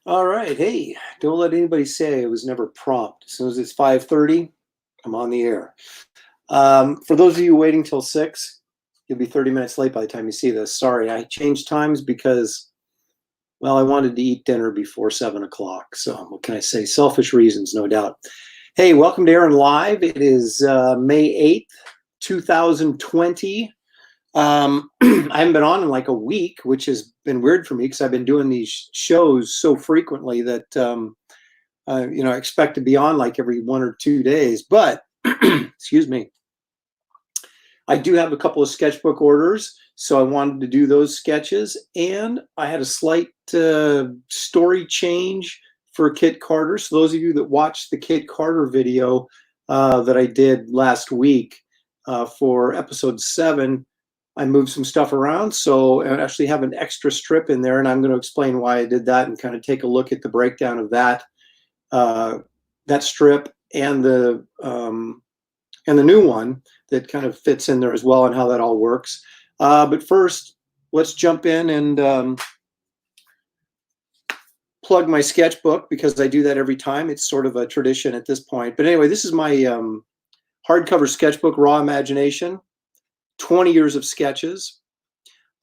All right. Hey, don't let anybody say it was never prompt. As soon as it's 5:30, I'm on the air. For those of you waiting till 6, you'll be 30 minutes late by the time you see this. Sorry, I changed times because, well, I wanted to eat dinner before 7 o'clock. So what can I say? Selfish reasons, no doubt. Hey, welcome to Aaron Live. It is May 8th, 2020. I haven't been on in like a week, which has been weird for me because I've been doing these shows so frequently that I expect to be on like every 1 or 2 days. But excuse me, I do have a couple of sketchbook orders, so I wanted to do those sketches, and I had a slight story change for Kit Carter. So those of you that watched the Kit Carter video that I did last week for episode 7. I moved some stuff around, so I actually have an extra strip in there, and I'm going to explain why I did that and kind of take a look at the breakdown of that that strip and the new one that kind of fits in there as well, and how that all works. But first, let's jump in and plug my sketchbook because I do that every time. It's sort of a tradition at this point. But anyway, this is my hardcover sketchbook, Raw Imagination. 20 years of sketches.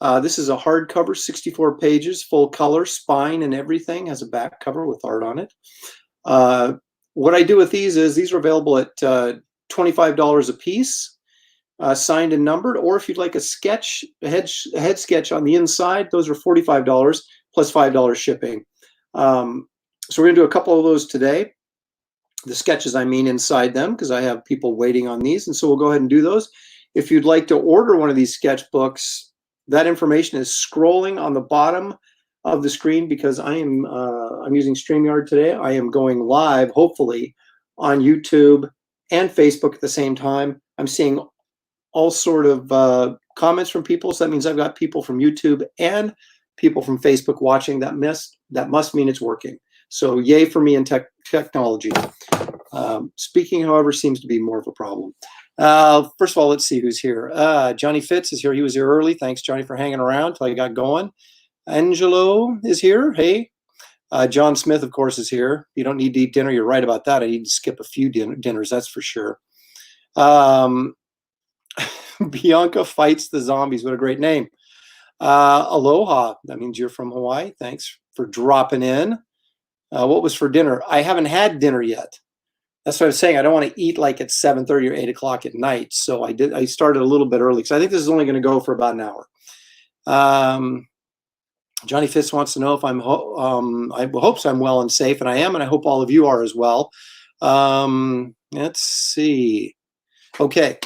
This is a hardcover, 64 pages, full color, spine and everything, has a back cover with art on it. What I do with these are available at $25 a piece, signed and numbered, or if you'd like a head sketch on the inside, those are $45 plus $5 shipping. So we're going to do a couple of those today. The sketches, I mean, inside them, because I have people waiting on these, and so we'll go ahead and do those. If you'd like to order one of these sketchbooks, that information is scrolling on the bottom of the screen because I'm using StreamYard today. I am going live, hopefully, on YouTube and Facebook at the same time. I'm seeing all sort of comments from people, so that means I've got people from YouTube and people from Facebook watching. That must mean it's working. So yay for me in technology. Speaking, however, seems to be more of a problem. First of all, let's see who's here. Johnny Fitz is here. He was here early. Thanks, Johnny, for hanging around till I got going. Angelo is here. Hey. John Smith, of course, is here. You don't need to eat dinner. You're right about that. I need to skip a few dinners, that's for sure. Bianca Fights the Zombies. What a great name. Aloha. That means you're from Hawaii. Thanks for dropping in. What was for dinner? I haven't had dinner yet. That's what I was saying. I don't want to eat like at 7:30 or 8 o'clock at night. So I started a little bit early because I think this is only going to go for about an hour. Johnny Fitz wants to know if I hopes I'm well and safe, and I am, and I hope all of you are as well. Let's see. Okay.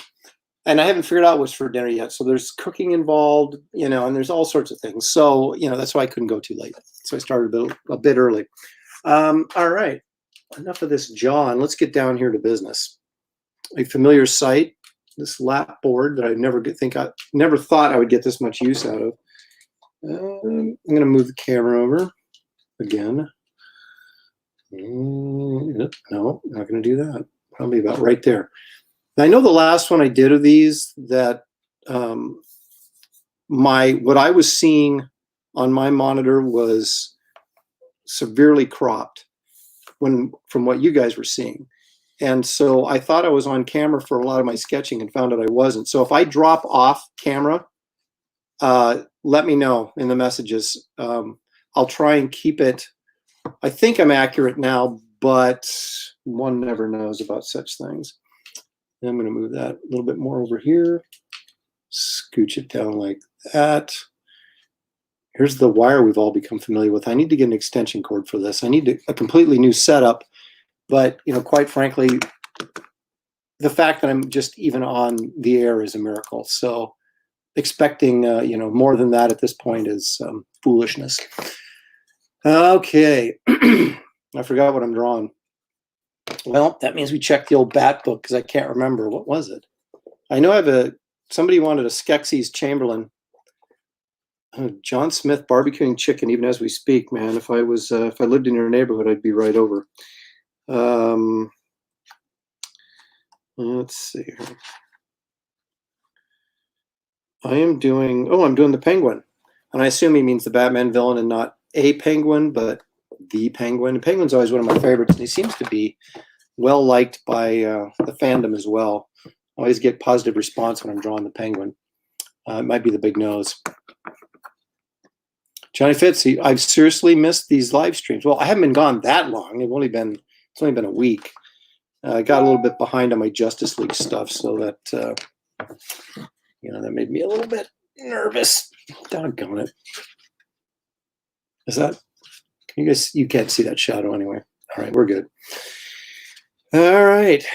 And I haven't figured out what's for dinner yet. So there's cooking involved, and there's all sorts of things. So, that's why I couldn't go too late. So I started a bit early. All right. Enough of this, John. Let's get down here to business. A familiar sight, this lap board that I never thought I would get this much use out of. I'm going to move the camera over again. No, not going to do that. Probably about right there. Now, I know the last one I did of these that what I was seeing on my monitor was severely cropped from what you guys were seeing. And so I thought I was on camera for a lot of my sketching and found out I wasn't. So if I drop off camera, let me know in the messages. I'll try and keep it. I think I'm accurate now, but one never knows about such things. I'm going to move that a little bit more over here. Scooch it down like that. Here's the wire we've all become familiar with. I need to get an extension cord for this. I need a completely new setup. But, quite frankly, the fact that I'm just even on the air is a miracle. So expecting, more than that at this point is foolishness. Okay. I forgot what I'm drawing. Well, that means we check the old bat book because I can't remember. What was it? I know I have somebody wanted a Skeksis Chamberlain. John Smith barbecuing chicken even as we speak, man. If I lived in your neighborhood, I'd be right over. Let's see here. I'm doing the penguin. And I assume he means the Batman villain and not a penguin, but the Penguin. The Penguin's always one of my favorites, and he seems to be well liked by the fandom as well. I always get positive response when I'm drawing the Penguin. It might be the big nose. Johnny Fitz, I've seriously missed these live streams. Well, I haven't been gone that long. It's only been a week. I got a little bit behind on my Justice League stuff, so that that made me a little bit nervous. Doggone it. Is that? You can't see that shadow anyway. All right, we're good. All right.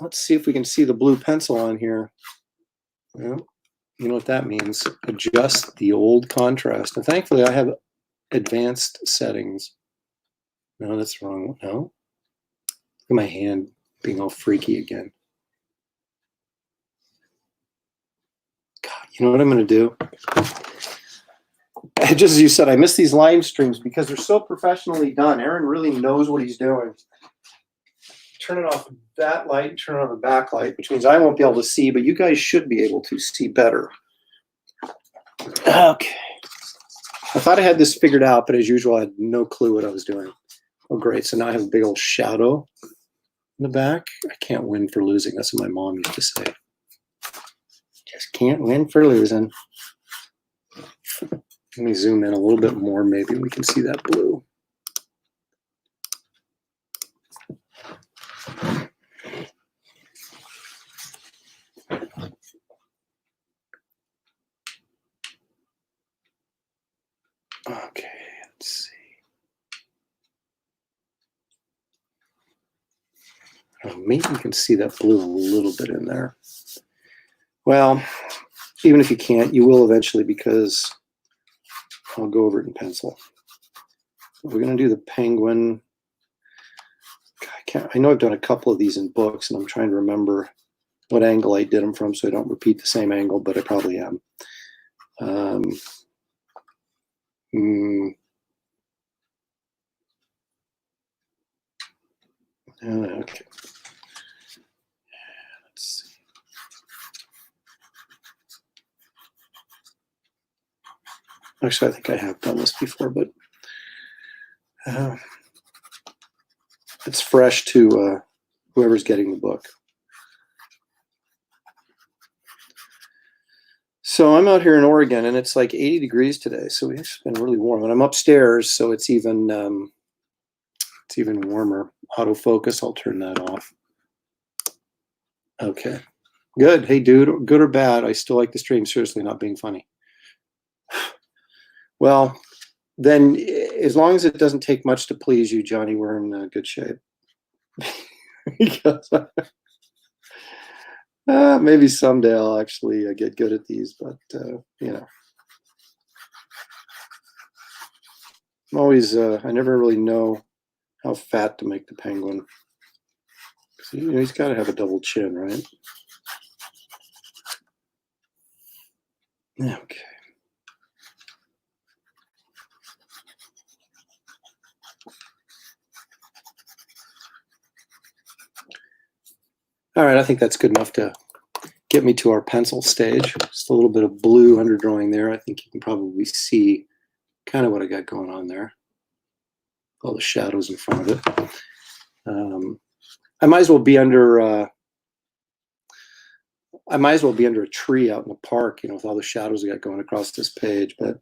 Let's see if we can see the blue pencil on here. Well, you know what that means. Adjust the old contrast. And thankfully, I have advanced settings. No, that's wrong. No. Look at my hand being all freaky again. God, you know what I'm going to do? Just as you said, I miss these live streams because they're so professionally done. Aaron really knows what he's doing. Turn it off that light and turn on the backlight, which means I won't be able to see, but you guys should be able to see better. Okay. I thought I had this figured out, but as usual, I had no clue what I was doing. Oh, great. So now I have a big old shadow in the back. I can't win for losing. That's what my mom used to say. Just can't win for losing. Let me zoom in a little bit more. Maybe we can see that blue. Okay, let's see. Maybe you can see that blue a little bit in there. Well, even if you can't, you will eventually because I'll go over it in pencil. We're going to do the Penguin. I know I've done a couple of these in books, and I'm trying to remember what angle I did them from so I don't repeat the same angle, but I probably am. Okay. Let's see. Actually, I think I have done this before, but it's fresh to whoever's getting the book. So I'm out here in Oregon, and it's like 80 degrees today, so it's been really warm. And I'm upstairs, so it's even warmer. Autofocus, I'll turn that off. Okay, good. Hey, dude, good or bad, I still like the stream. Seriously, not being funny. Well, then, as long as it doesn't take much to please you, Johnny, we're in good shape. Because maybe someday I'll actually get good at these, but I'm always I never really know how fat to make the Penguin. So, he's got to have a double chin, right? Okay. All right, I think that's good enough to get me to our pencil stage. Just a little bit of blue underdrawing there. I think you can probably see kind of what I got going on there. All the shadows in front of it. I might as well be under a tree out in the park, with all the shadows I got going across this page, but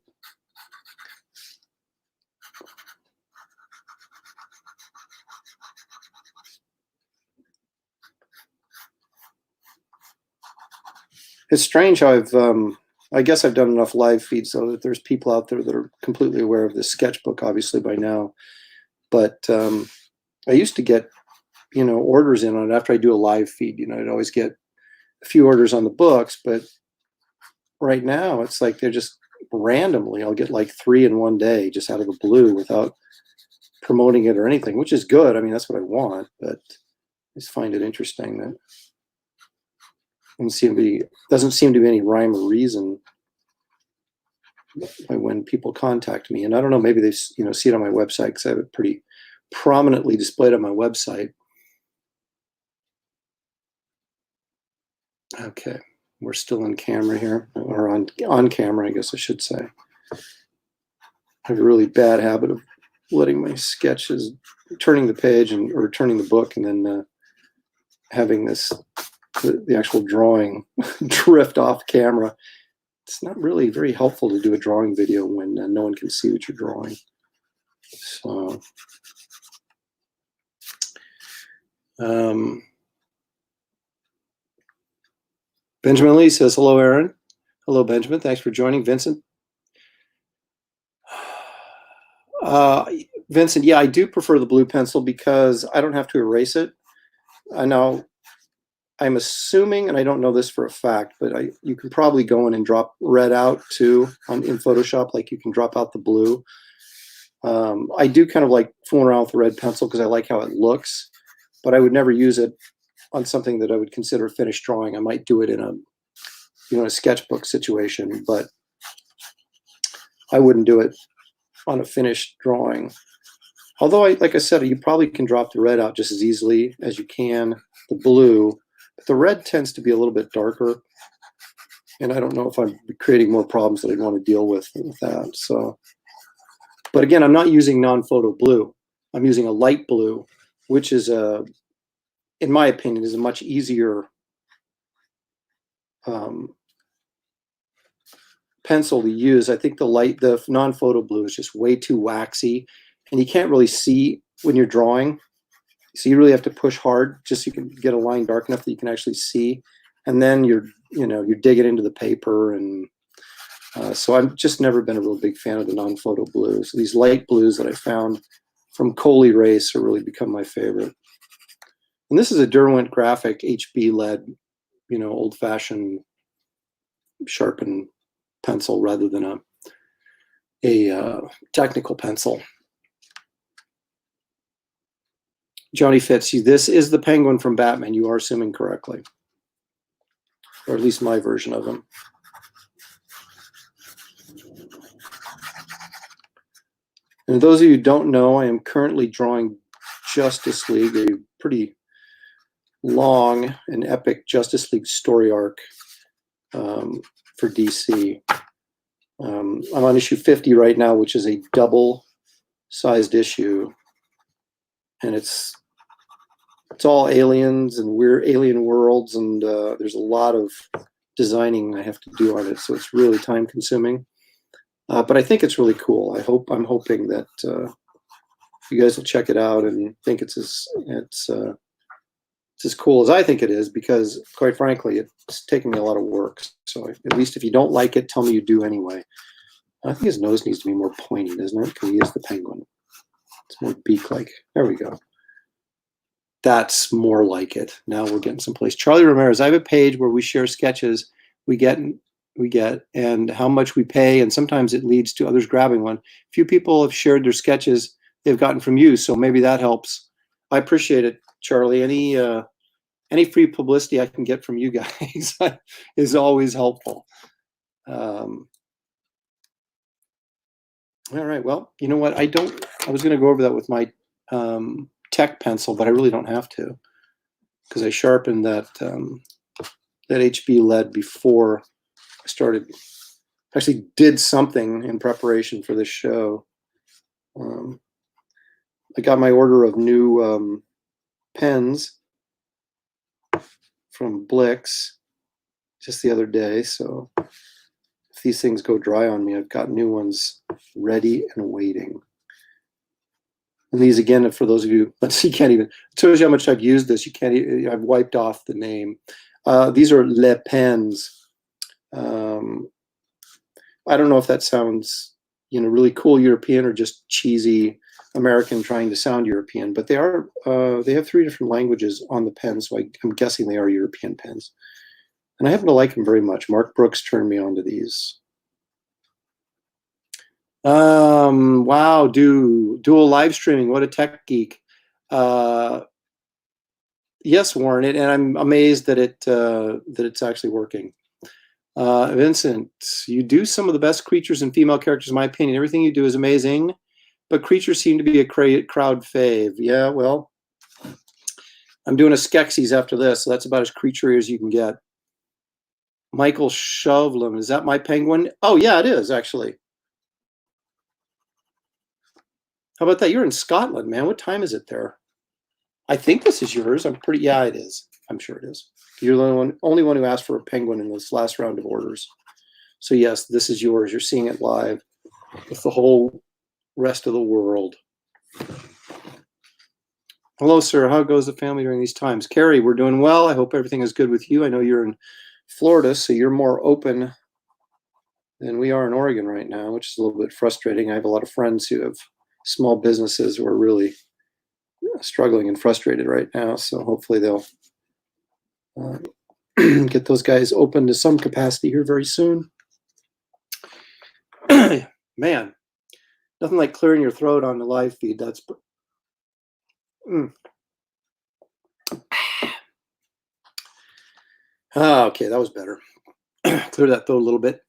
it's strange how I guess I've done enough live feeds so that there's people out there that are completely aware of this sketchbook, obviously by now. But I used to get, orders in on it after I do a live feed. I'd always get a few orders on the books, but right now it's like they're just randomly. I'll get like 3 in one day just out of the blue without promoting it or anything, which is good. I mean, that's what I want, but I just find it interesting that doesn't seem to be any rhyme or reason when people contact me. And I don't know, maybe they see it on my website because I have it pretty prominently displayed on my website. Okay, we're still in camera here, or on camera, I guess I should say. I have a really bad habit of letting my sketches, turning the page or turning the book, and then having the actual drawing drift off camera. It's not really very helpful to do a drawing video when no one can see what you're drawing. So, Benjamin Lee says, hello, Aaron. Hello, Benjamin. Thanks for joining. Vincent. Vincent, yeah, I do prefer the blue pencil because I don't have to erase it. I know, I'm assuming, and I don't know this for a fact, but you can probably go in and drop red out too in Photoshop, like you can drop out the blue. I do kind of like fooling around with the red pencil because I like how it looks, but I would never use it on something that I would consider a finished drawing. I might do it in a sketchbook situation, but I wouldn't do it on a finished drawing. Although, like I said, you probably can drop the red out just as easily as you can the blue. But the red tends to be a little bit darker, and I don't know if I'm creating more problems that I'd want to deal with that. So, but again, I'm not using non-photo blue. I'm using a light blue, which is in my opinion, is a much easier pencil to use. I think the non-photo blue is just way too waxy, and you can't really see when you're drawing. So you really have to push hard just so you can get a line dark enough that you can actually see. And then you're digging into the paper. And so I've just never been a real big fan of the non-photo blues. So these light blues that I found from Coley Race have really become my favorite. And this is a Derwent Graphic HB lead, old-fashioned sharpened pencil rather than a technical pencil. Johnny Fitz, this is the Penguin from Batman. You are assuming correctly, or at least my version of him. And those of you who don't know, I am currently drawing Justice League, a pretty long and epic Justice League story arc for DC. I'm on issue 50 right now, which is a double-sized issue, and it's all aliens and weird alien worlds, and there's a lot of designing I have to do on it, so it's really time-consuming. But I think it's really cool. I'm hoping that you guys will check it out and think it's as cool as I think it is, because quite frankly, it's taking me a lot of work. So at least if you don't like it, tell me you do anyway. I think his nose needs to be more pointy, doesn't it? Because he is the penguin. It's more beak-like. There we go. That's more like it. Now we're getting someplace. Charlie Ramirez, I have a page where we share sketches we get and how much we pay, and sometimes it leads to others grabbing one. Few people have shared their sketches they've gotten from you, so maybe that helps. I appreciate it, Charlie. Any free publicity I can get from you guys is always helpful. All right. Well, you know what? I was going to go over that with my tech pencil, but I really don't have to, because I sharpened that HB lead before I started. Actually, did something in preparation for this show. I got my order of new pens from Blix just the other day, so if these things go dry on me, I've got new ones ready and waiting. And these, again, for those of you, you can't even, it shows you how much I've used this. You can't even, I've wiped off the name. These are Le Pens. I don't know if that sounds, really cool European or just cheesy American trying to sound European, but they are, they have 3 different languages on the pen, so I'm guessing they are European pens. And I happen to like them very much. Mark Brooks turned me on to these. Wow, dual live streaming. What a tech geek. Yes, Warren, and I'm amazed that it's actually working. Vincent, you do some of the best creatures and female characters, in my opinion. Everything you do is amazing, but creatures seem to be a crowd fave. Yeah, well, I'm doing a Skeksis after this, so that's about as creaturey as you can get. Michael Shovlin, is that my penguin? Oh, yeah, it is, actually. How about that? You're in Scotland, man. What time is it there? I think this is yours. I'm pretty, yeah, it is. I'm sure it is. You're the only one who asked for a penguin in this last round of orders. So yes, this is yours. You're seeing it live with the whole rest of the world. Hello, sir. How goes the family during these times? Carrie, we're doing well. I hope everything is good with you. I know you're in Florida, so you're more open than we are in Oregon right now, which is a little bit frustrating. I have a lot of friends who have small businesses who are really struggling and frustrated right now. So hopefully they'll get those guys open to some capacity here very soon. Man, nothing like clearing your throat on the live feed. That's okay, that was better. Clear that throat a little bit.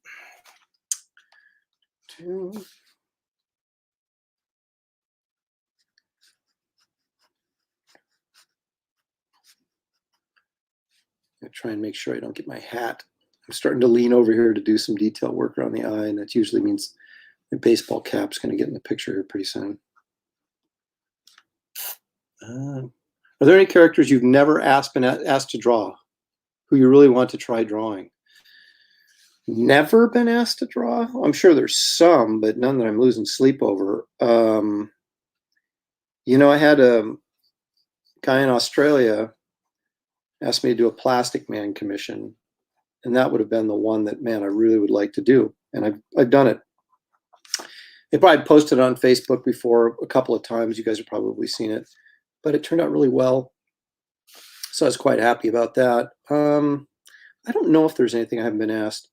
I try and make sure I don't get my hat. I'm starting to lean over here to do some detail work around the eye, and that usually means my baseball cap's going to get in the picture here pretty soon. Are there any characters you've never been asked to draw, who you really want to try drawing? Never been asked to draw? I'm sure there's some, but none that I'm losing sleep over. You know, I had a guy in Australia asked me to do a Plastic Man commission, and that would have been the one that, man, I really would like to do, and I've done it. I probably posted it on Facebook before a couple of times. You guys have probably seen it, but it turned out really well, so I was quite happy about that. I don't know if there's anything I haven't been asked,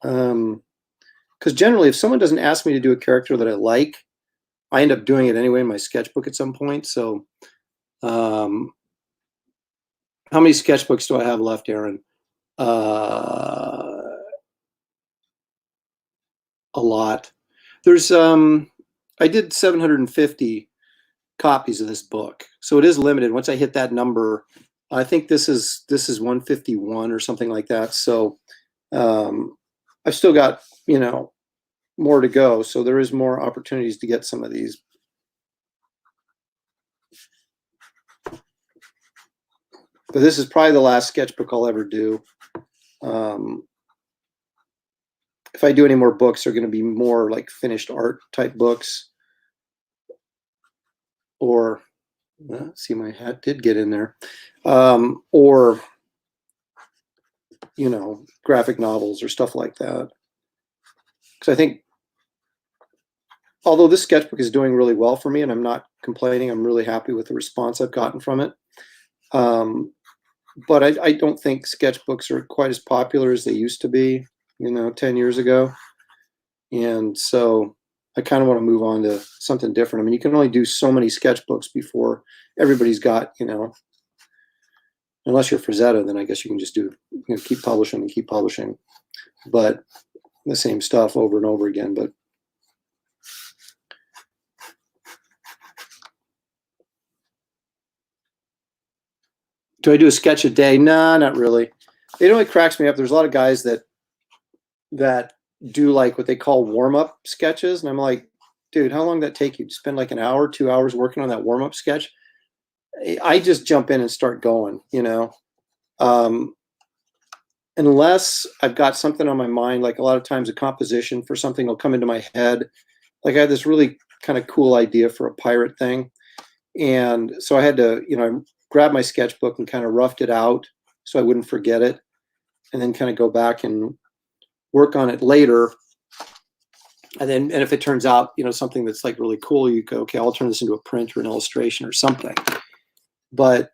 because generally, if someone doesn't ask me to do a character that I like, I end up doing it anyway in my sketchbook at some point. So, how many sketchbooks do I have left, Aaron? A lot. There's I did 750 copies of this book, so it is limited. Once I hit that number, I think this is 151 or something like that. So I've still got, you know, more to go. So there is more opportunities to get some of these. But this is probably the last sketchbook I'll ever do. If I do any more books, they're going to be more like finished art type books. Or, see, my hat did get in there. Or, you know, graphic novels or stuff like that. Because I think, although this sketchbook is doing really well for me and I'm not complaining, I'm really happy with the response I've gotten from it. But I don't think sketchbooks are quite as popular as they used to be, you know, 10 years ago. And so I kind of want to move on to something different. I mean, you can only do so many sketchbooks before everybody's got, you know, unless you're Frazetta, then I guess you can just do, you know, keep publishing and keep publishing, but the same stuff over and over again. But do I do a sketch a day? Nah, not really. It only cracks me up. There's a lot of guys that do like what they call warm-up sketches, and I'm like, dude, how long did that take you to spend like an hour, 2 hours working on that warm-up sketch? I just jump in and start going, you know. Unless I've got something on my mind, like a lot of times a composition for something will come into my head. Like I had this really kind of cool idea for a pirate thing, and so I had to, you know, grab my sketchbook and kind of roughed it out so I wouldn't forget it, and then kind of go back and work on it later. And if it turns out, you know, something that's like really cool, you go, okay, I'll turn this into a print or an illustration or something. But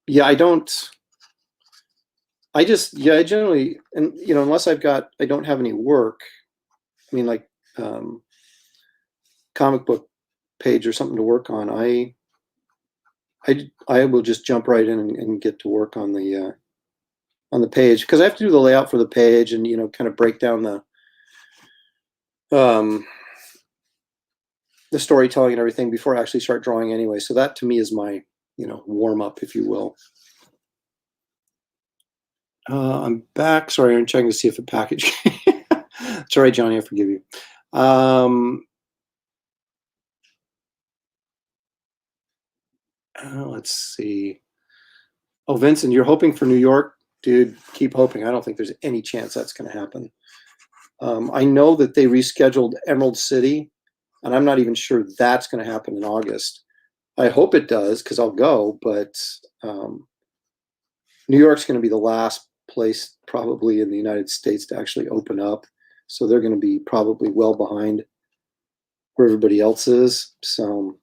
yeah, I generally, and you know, unless I don't have any work, I mean, like comic book page or something to work on, I will just jump right in and get to work on the page, because I have to do the layout for the page and, you know, kind of break down the storytelling and everything before I actually start drawing anyway. So that to me is my, you know, warm up, if you will. I'm back. Sorry, I'm checking to see if a package. It's all right, Johnny, I forgive you. Um, let's see. Oh, Vincent, you're hoping for New York? Dude, keep hoping. I don't think there's any chance that's going to happen. I know that they rescheduled Emerald City, and I'm not even sure that's going to happen in August. I hope it does because I'll go, but New York's going to be the last place probably in the United States to actually open up. So they're going to be probably well behind where everybody else is. So,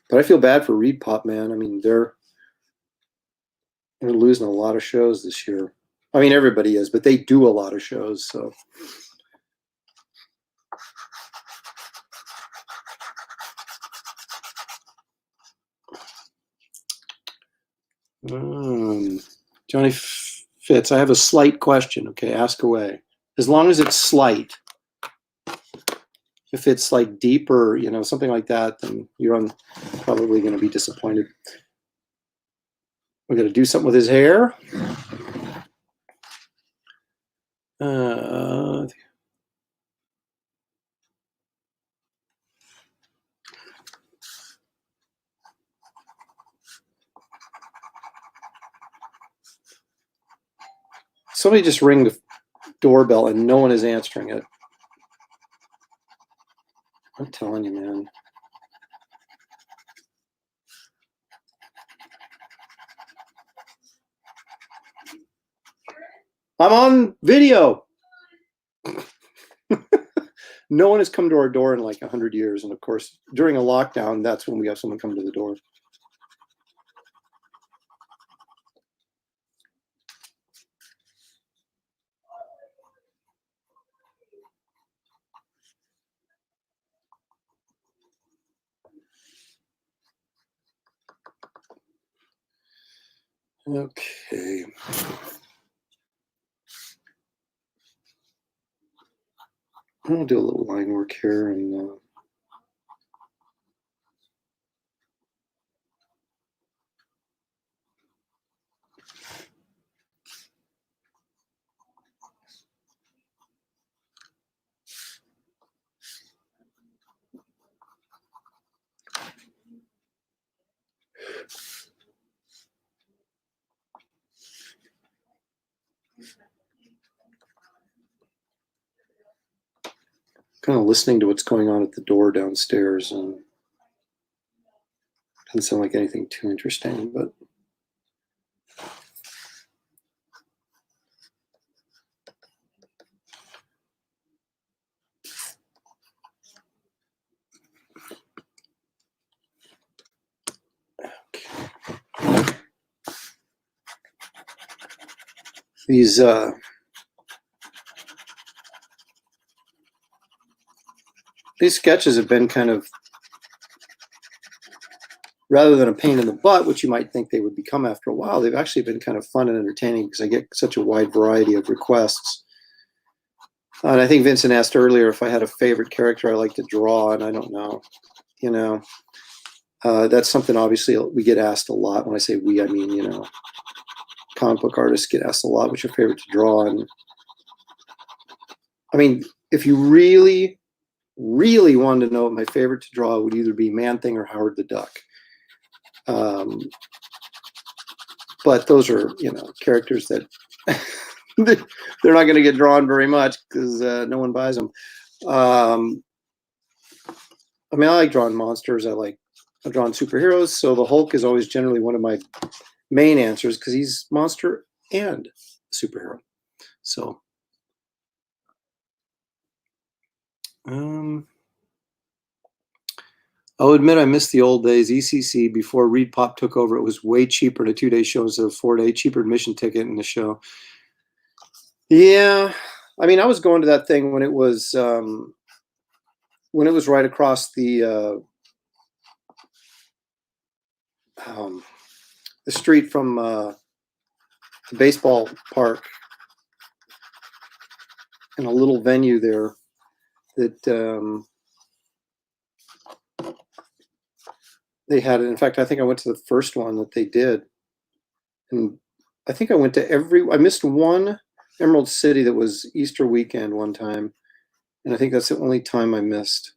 but I feel bad for Reed Pop, man. I mean, they're losing a lot of shows this year. I mean, everybody is, but they do a lot of shows. So, Johnny Fitz, I have a slight question. Okay, ask away. As long as it's slight. If it's like deep or something like that, then you're probably going to be disappointed. We're going to do something with his hair. Somebody just ring the doorbell and no one is answering it. I'm telling you, man. I'm on video. No one has come to our door in like 100 years. And of course, during a lockdown, that's when we have someone come to the door. Okay. I'll do a little line work here and kind of listening to what's going on at the door downstairs, and doesn't sound like anything too interesting, but these sketches have been kind of, rather than a pain in the butt, which you might think they would become after a while, they've actually been kind of fun and entertaining because I get such a wide variety of requests. And I think Vincent asked earlier if I had a favorite character I like to draw, and I don't know. That's something obviously we get asked a lot. When I say we, I mean, comic book artists get asked a lot, what's your favorite to draw? And I mean, if you really, really wanted to know what my favorite to draw would either be Man-Thing or Howard the Duck. But those are, characters that they're not going to get drawn very much because no one buys them. I mean, I like drawing monsters. I've drawn superheroes. So the Hulk is always generally one of my main answers because he's monster and superhero. So, I'll admit I miss the old days. ECC, before Reed Pop took over, it was way cheaper to 2-day show instead of 4-day, cheaper admission ticket in the show. Yeah, I mean, I was going to that thing when it was right across the street from the baseball park, in a little venue there that they had. In fact, I think I went to the first one that they did, and I think I went to I missed one Emerald City that was Easter weekend one time, and I think that's the only time I missed.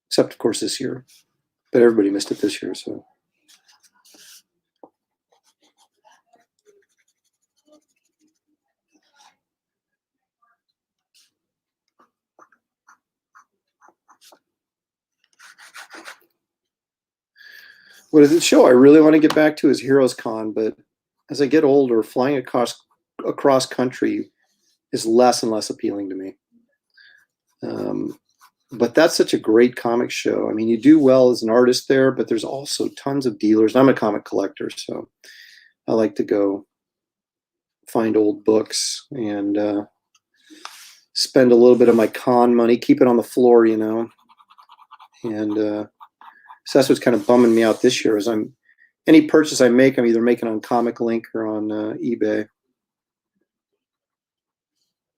Except, of course, this year. But everybody missed it this year, so. What is the show I really want to get back to is Heroes Con, but as I get older, flying across country is less and less appealing to me. But that's such a great comic show. I mean, you do well as an artist there, but there's also tons of dealers. I'm a comic collector, so I like to go find old books and spend a little bit of my con money, keep it on the floor, you know. And so that's what's kind of bumming me out this year is any purchase I make, I'm either making on Comic Link or on eBay,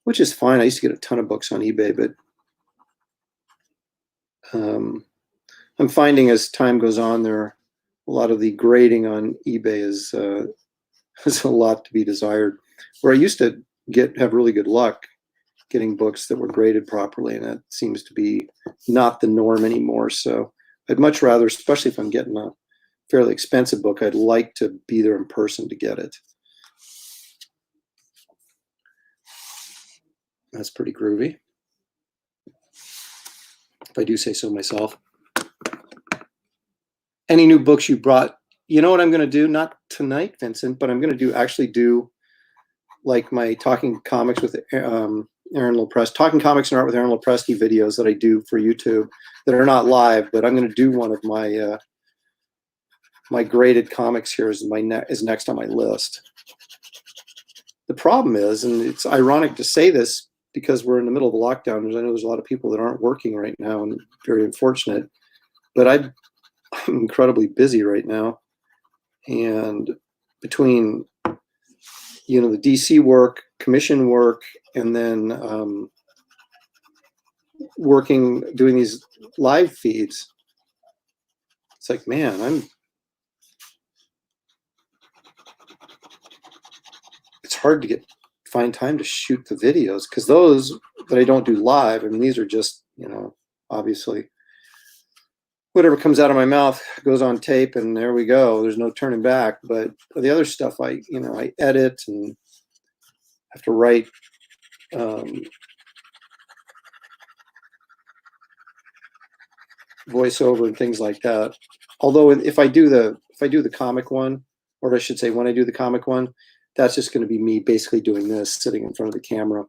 which is fine. I used to get a ton of books on eBay, but I'm finding as time goes on, a lot of the grading on eBay is a lot to be desired. Where I used to have really good luck getting books that were graded properly, and that seems to be not the norm anymore. So I'd much rather, especially if I'm getting a fairly expensive book, I'd like to be there in person to get it. That's pretty groovy, if I do say so myself. Any new books you brought? You know what I'm going to do? Not tonight, Vincent, but I'm going to actually do like my Talking Comics with Aaron Lopresti, Talking Comics and Art with Aaron Lopresti videos that I do for YouTube that are not live, but I'm going to do one of my my graded comics here is next on my list. The problem is, and it's ironic to say this because we're in the middle of a lockdown, I know there's a lot of people that aren't working right now, and very unfortunate, but I'm incredibly busy right now. And between, you know, the DC work, commission work, and then doing these live feeds, it's like, man, it's hard to find time to shoot the videos, because those that I don't do live, I mean, these are just, you know, obviously whatever comes out of my mouth goes on tape, and there we go. There's no turning back. But the other stuff, I edit and have to write voiceover and things like that. Although if I do the comic one, or I should say when I do the comic one, that's just going to be me basically doing this, sitting in front of the camera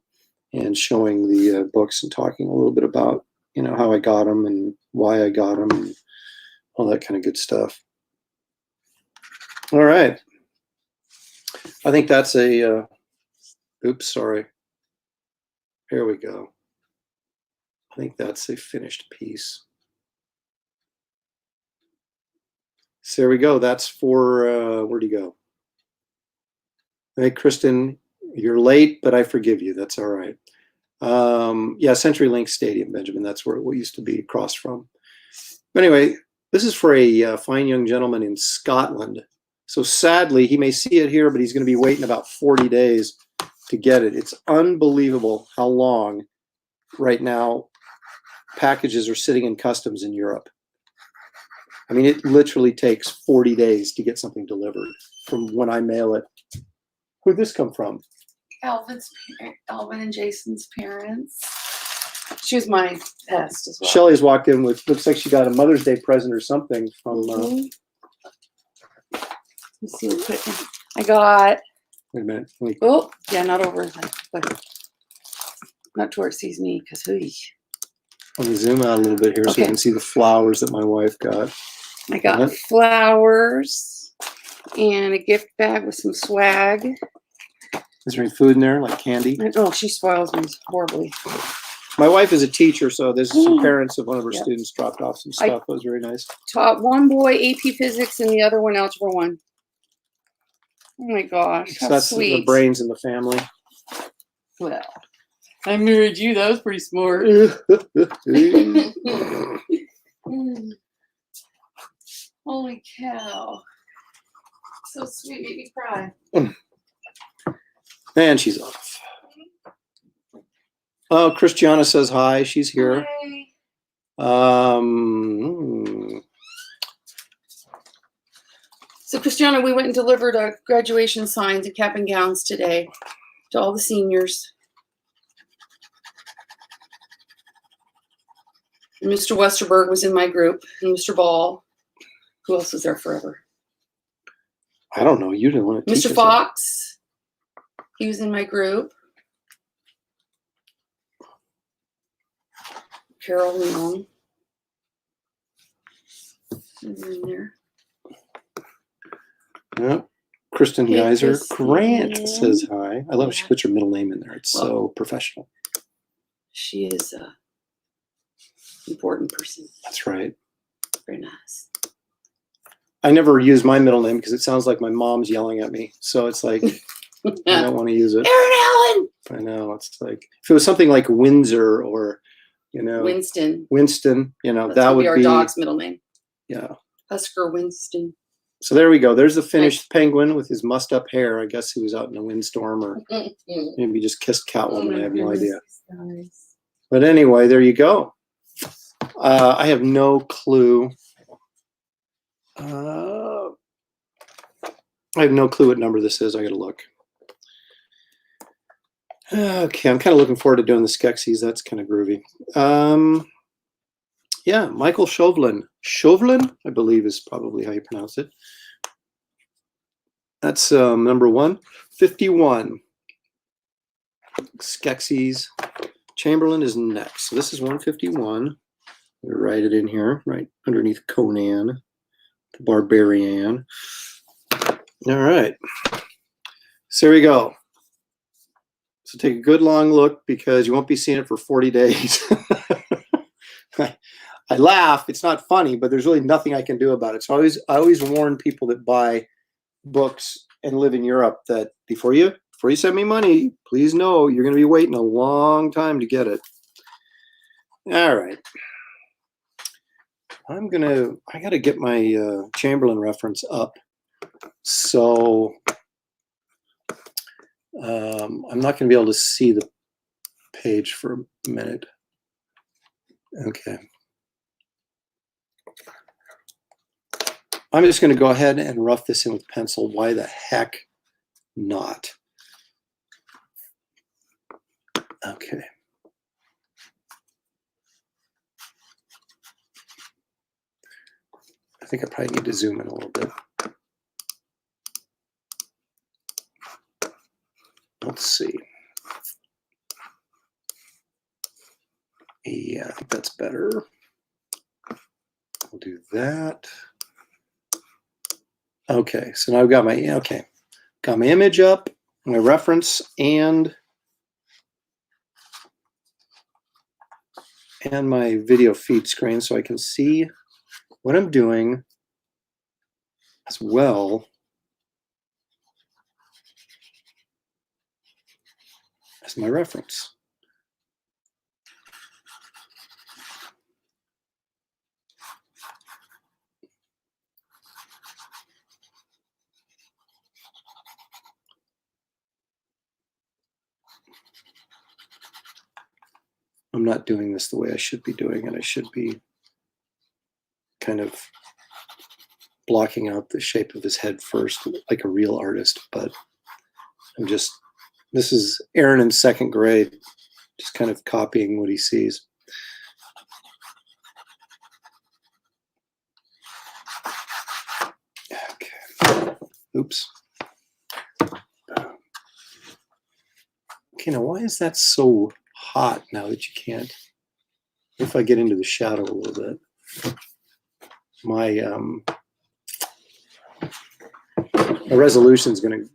and showing the books and talking a little bit about, you know, how I got them and why I got them and all that kind of good stuff. All right. I think that's a, oops, sorry. Here we go. I think that's a finished piece. So there we go. That's for, where'd you go? Hey, Kristen, you're late, but I forgive you. That's all right. Yeah, CenturyLink Stadium, Benjamin. That's where it used to be across from. But anyway, this is for a fine young gentleman in Scotland. So sadly, he may see it here, but he's going to be waiting about 40 days to get it. It's unbelievable how long right now packages are sitting in customs in Europe. I mean, it literally takes 40 days to get something delivered from when I mail it. Where'd this come from? Alvin and Jason's parents. She was my pest as well. Shelly's walked in with, looks like she got a Mother's Day present or something from. Let's see what quick. I got. Wait a minute. Oh, yeah, not over. But not to where it sees me, because Let me zoom out a little bit here so you can see the flowers that my wife got. I got flowers and a gift bag with some swag. Is there any food in there, like candy? Oh, she spoils me horribly. My wife is a teacher, so there's some parents of one of her students dropped off some stuff. That was very nice. Taught one boy AP Physics and the other one Algebra 1. Oh my gosh, so that's sweet. The brains in the family. Well, I married you. That was pretty smart. Holy cow. So sweet, made me cry. And she's off. Oh, Christiana says hi. She's here. Hi. So Christiana, we went and delivered graduation signs and cap and gowns today to all the seniors. And Mr. Westerberg was in my group, and Mr. Ball. Who else was there forever? I don't know. You didn't want to teach Mr. us Fox. He was in my group. Carol Young. In there. Yep. Kristen Hey, Geyser. Kristen. Grant says hi. I love it. She Yeah. puts her middle name in there. It's so professional. She is a important person. That's right. Very nice. I never use my middle name because it sounds like my mom's yelling at me. So it's like, I don't want to use it. Aaron Allen! I know. It's like, if it was something like Windsor or, Winston. That That's would our be dog's middle name. Yeah. Husker Winston. So there we go. There's the finished penguin with his mussed up hair. I guess he was out in a windstorm or maybe just kissed Catwoman. I have no idea. Nice. But anyway, there you go. I have no clue. I have no clue what number this is. I got to look. Okay, I'm kind of looking forward to doing the Skeksis. That's kind of groovy. Yeah, Michael Chauvelin. Chauvelin, I believe, is probably how you pronounce it. That's number 151. Skeksis. Chamberlain is next. So this is 151. We write it in here, right underneath Conan, the Barbarian. All right. So here we go. So take a good long look because you won't be seeing it for 40 days. I laugh. It's not funny, but there's really nothing I can do about it. So I always warn people that buy books and live in Europe that before you send me money, please know you're going to be waiting a long time to get it. All right. I got to get my Chamberlain reference up. So I'm not going to be able to see the page for a minute. Okay. I'm just going to go ahead and rough this in with pencil. Why the heck not? Okay. I think I probably need to zoom in a little bit. Let's see. Yeah, I think that's better. We'll do that. Okay, so now I've got my image up, my reference, and my video feed screen so I can see what I'm doing as well as my reference. I'm not doing this the way I should be doing it. I should be kind of blocking out the shape of his head first, like a real artist, but this is Aaron in second grade, just kind of copying what he sees. Okay. Oops. Okay, now why is that so hot now that you can't? If I get into the shadow a little bit, my resolution is going to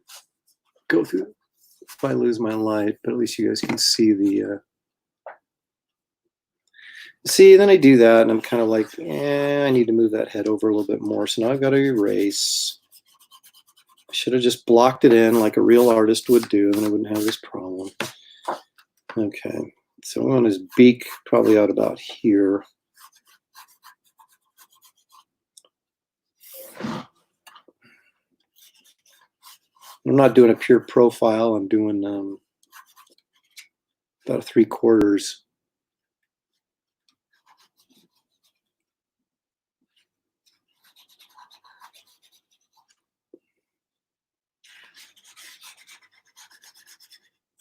go through if I lose my light, but at least you guys can see the. See, then I do that, and I'm kind of like, I need to move that head over a little bit more. So now I've got to erase. I should have just blocked it in like a real artist would do, and I wouldn't have this problem. Okay, so I want his beak probably out about here. I'm not doing a pure profile. I'm doing about 3/4.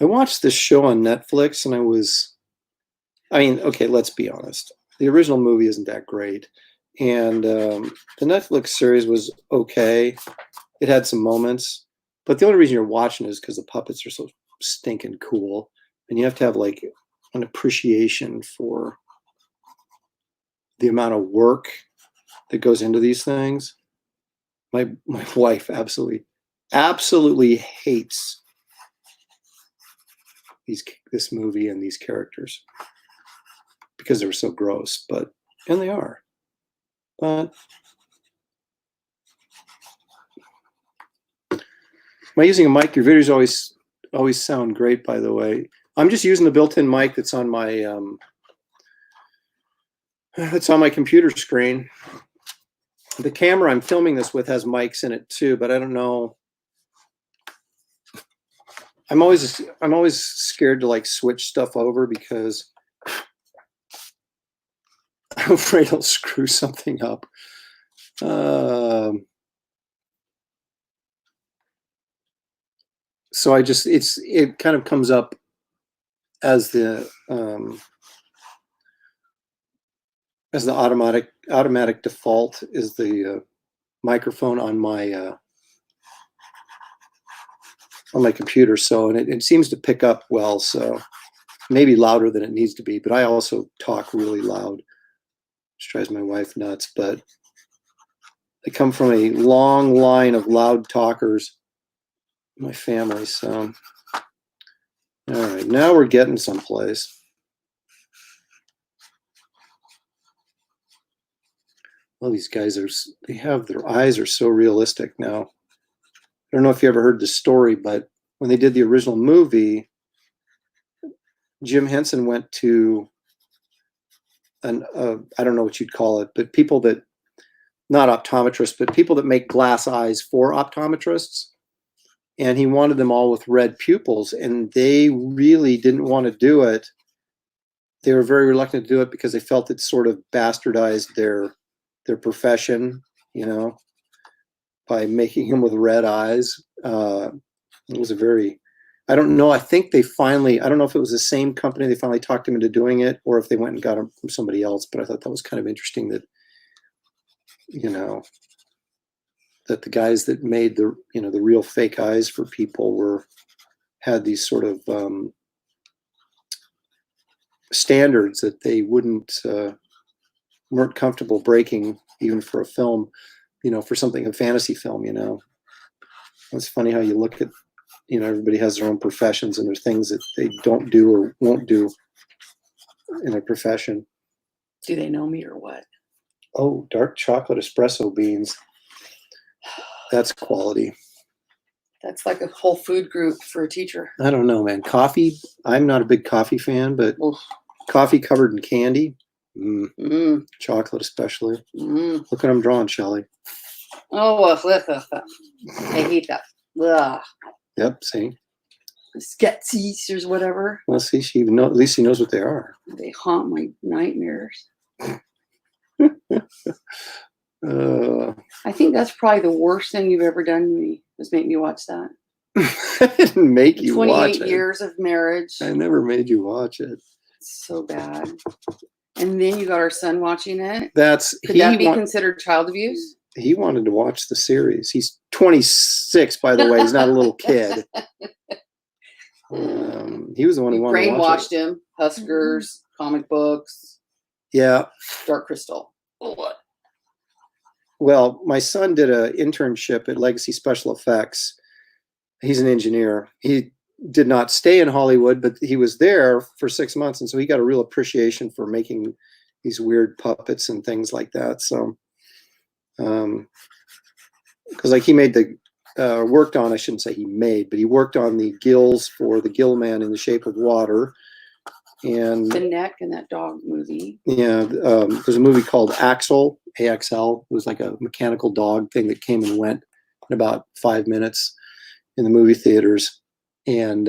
I watched this show on Netflix and okay, let's be honest. The original movie isn't that great. And the Netflix series was okay. It had some moments. But the only reason you're watching is because the puppets are so stinking cool. And you have to have like an appreciation for the amount of work that goes into these things. My wife absolutely hates this movie and these characters because they were so gross, and they are. But am I using a mic? Your videos always sound great, by the way. I'm just using the built-in mic that's on my computer screen. The camera I'm filming this with has mics in it too, but I don't know. I'm always scared to like switch stuff over because I'm afraid I'll screw something up. So it kind of comes up as the automatic default is the microphone on my computer. So, and it seems to pick up well, so maybe louder than it needs to be, but I also talk really loud, which drives my wife nuts. But I come from a long line of loud talkers in my family. So, all right, now we're getting someplace. Well, these guys their eyes are so realistic now. I don't know if you ever heard the story, but when they did the original movie, Jim Henson went to I don't know what you'd call it, but people that, not optometrists, but people that make glass eyes for optometrists. And he wanted them all with red pupils, and they really didn't want to do it. They were very reluctant to do it because they felt it sort of bastardized their profession, by making him with red eyes. It was I don't know. I think I don't know if it was the same company they finally talked him into doing it, or if they went and got him from somebody else. But I thought that was kind of interesting that, that the guys that made the real fake eyes for people had these sort of standards that they weren't comfortable breaking, even for a film, for something, a fantasy film. It's funny how you look at, everybody has their own professions, and there's things that they don't do or won't do in their profession. Do they know me or what? Oh, dark chocolate espresso beans. That's quality. That's like a whole food group for a teacher. I don't know, man. Coffee, I'm not a big coffee fan, but coffee covered in candy, chocolate especially. Look what I'm drawing, Shelley. Oh, I hate that. Ugh. Yep, see? Sketchbooks or whatever. Well, see, at least she knows what they are. They haunt my nightmares. I think that's probably the worst thing you've ever done to me, is make me watch that. I didn't make you watch it. 28 years of marriage. I never made you watch it. It's so bad. And then you got our son watching it. Could that be considered child abuse? He wanted to watch the series. He's 26, by the way. He's not a little kid. He was the one who wanted to watch it. Brainwashed him. Huskers, comic books. Yeah. Dark Crystal. What? Well, my son did an internship at Legacy Special Effects. He's an engineer. He did not stay in Hollywood, but he was there for 6 months, and so he got a real appreciation for making these weird puppets and things like that. So, because like he made worked on, I shouldn't say he made, but he worked on the gills for the Gill Man in the Shape of Water, and the neck in that dog movie. Yeah, there's a movie called Axel, AXL. It was like a mechanical dog thing that came and went in about 5 minutes. in the movie theaters, and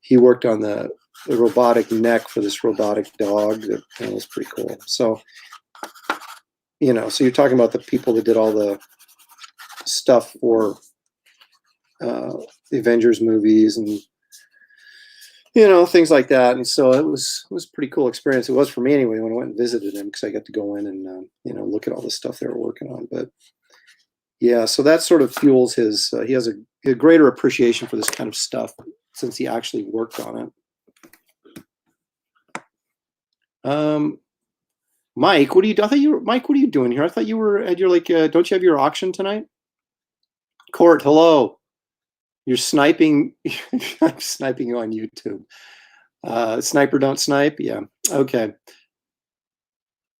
he worked on the robotic neck for this robotic dog that was pretty cool. So, so you're talking about the people that did all the stuff for the Avengers movies and things like that. And so it was a pretty cool experience. It was for me anyway when I went and visited him, because I got to go in and look at all the stuff they were working on. But yeah, so that sort of fuels his. He has a greater appreciation for this kind of stuff since he actually worked on it. Mike, what are you? I thought you were Mike. What are you doing here? I thought you were at your don't you have your auction tonight? Court, hello. You're sniping. I'm sniping you on YouTube. Sniper don't snipe. Yeah. Okay.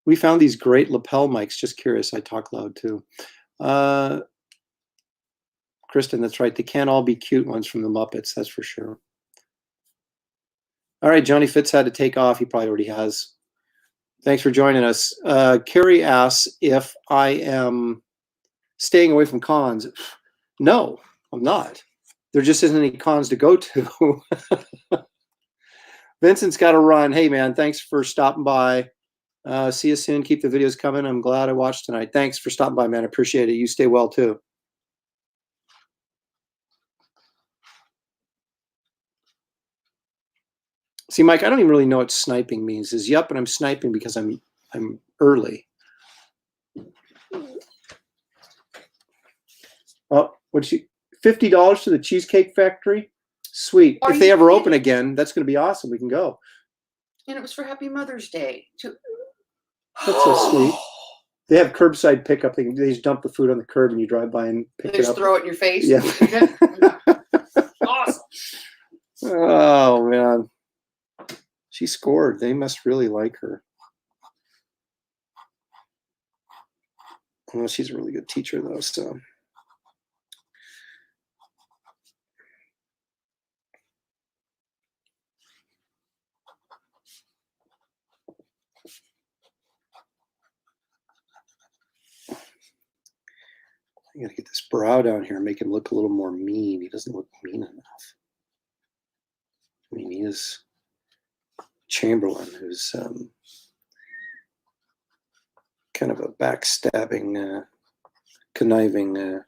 We found these great lapel mics. Just curious. I talk loud too. Kristen, that's right. They can't all be cute ones from the Muppets. That's for sure. All right. Johnny Fitz had to take off. He probably already has. Thanks for joining us. Carrie asks if I am staying away from cons. No, I'm not. There just isn't any cons to go to. Vincent's got to run. Hey, man, thanks for stopping by. See you soon. Keep the videos coming. I'm glad I watched tonight. Thanks for stopping by, man. I appreciate it. You stay well, too. See, Mike, I don't even really know what sniping means. Is yep, and I'm sniping because I'm early. Oh, what's you $50 to the Cheesecake Factory? Sweet. If they ever open again, that's going to be awesome. We can go. And it was for Happy Mother's Day. That's so sweet. They have curbside pickup. They just dump the food on the curb and you drive by and pick it up. Just throw it in your face. Yeah. Awesome. Oh, man. She scored. They must really like her. Well, she's a really good teacher, though, so. I gotta get this brow down here and make him look a little more mean. He doesn't look mean enough. I mean, he is Chamberlain, who's kind of a backstabbing, conniving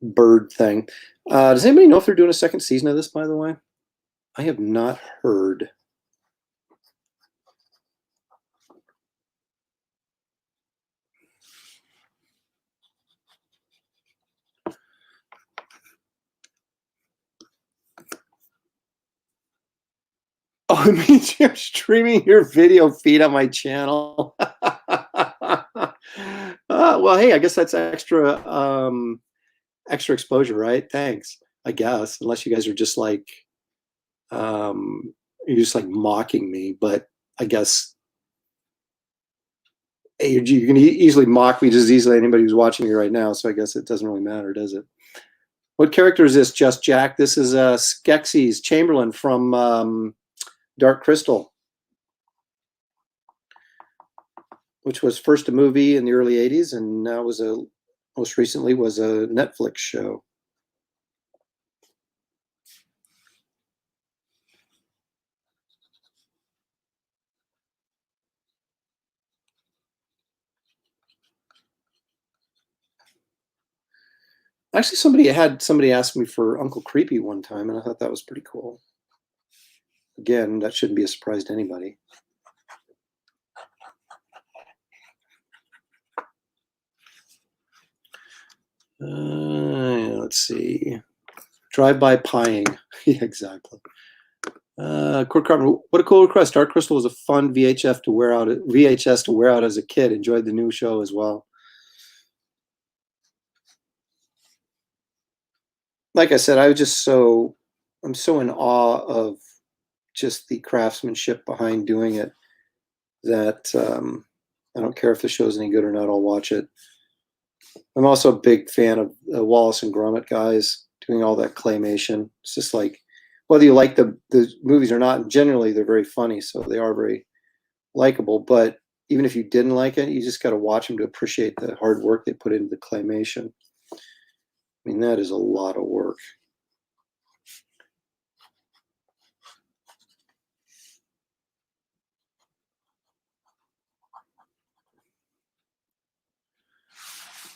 bird thing. Does anybody know if they're doing a second season of this, by the way? I have not heard. Oh, it means you're streaming your video feed on my channel. Well, hey, I guess that's extra exposure, right? Thanks, I guess, unless you guys are just like you're just like mocking me, but I guess you can easily mock me just as easily anybody who's watching me right now, so I guess it doesn't really matter, does it? What character is this, Just Jack? This is Skeksis Chamberlain from Dark Crystal, which was first a movie in the early 80s and now most recently was a Netflix show. Actually, somebody asked me for Uncle Creepy one time, and I thought that was pretty cool. Again, that shouldn't be a surprise to anybody. Let's see. Drive-by pieing. Yeah, exactly. Kurt Carpenter, what a cool request. Dark Crystal was a fun VHS to wear out as a kid. Enjoyed the new show as well. Like I said, I'm so in awe of just the craftsmanship behind doing it that I don't care if the show's any good or not, I'll watch it. I'm also a big fan of Wallace and Gromit guys doing all that claymation. It's just like, whether you like the movies or not, generally they're very funny, so they are very likable. But even if you didn't like it, you just got to watch them to appreciate the hard work they put into the claymation. I mean, that is a lot of work.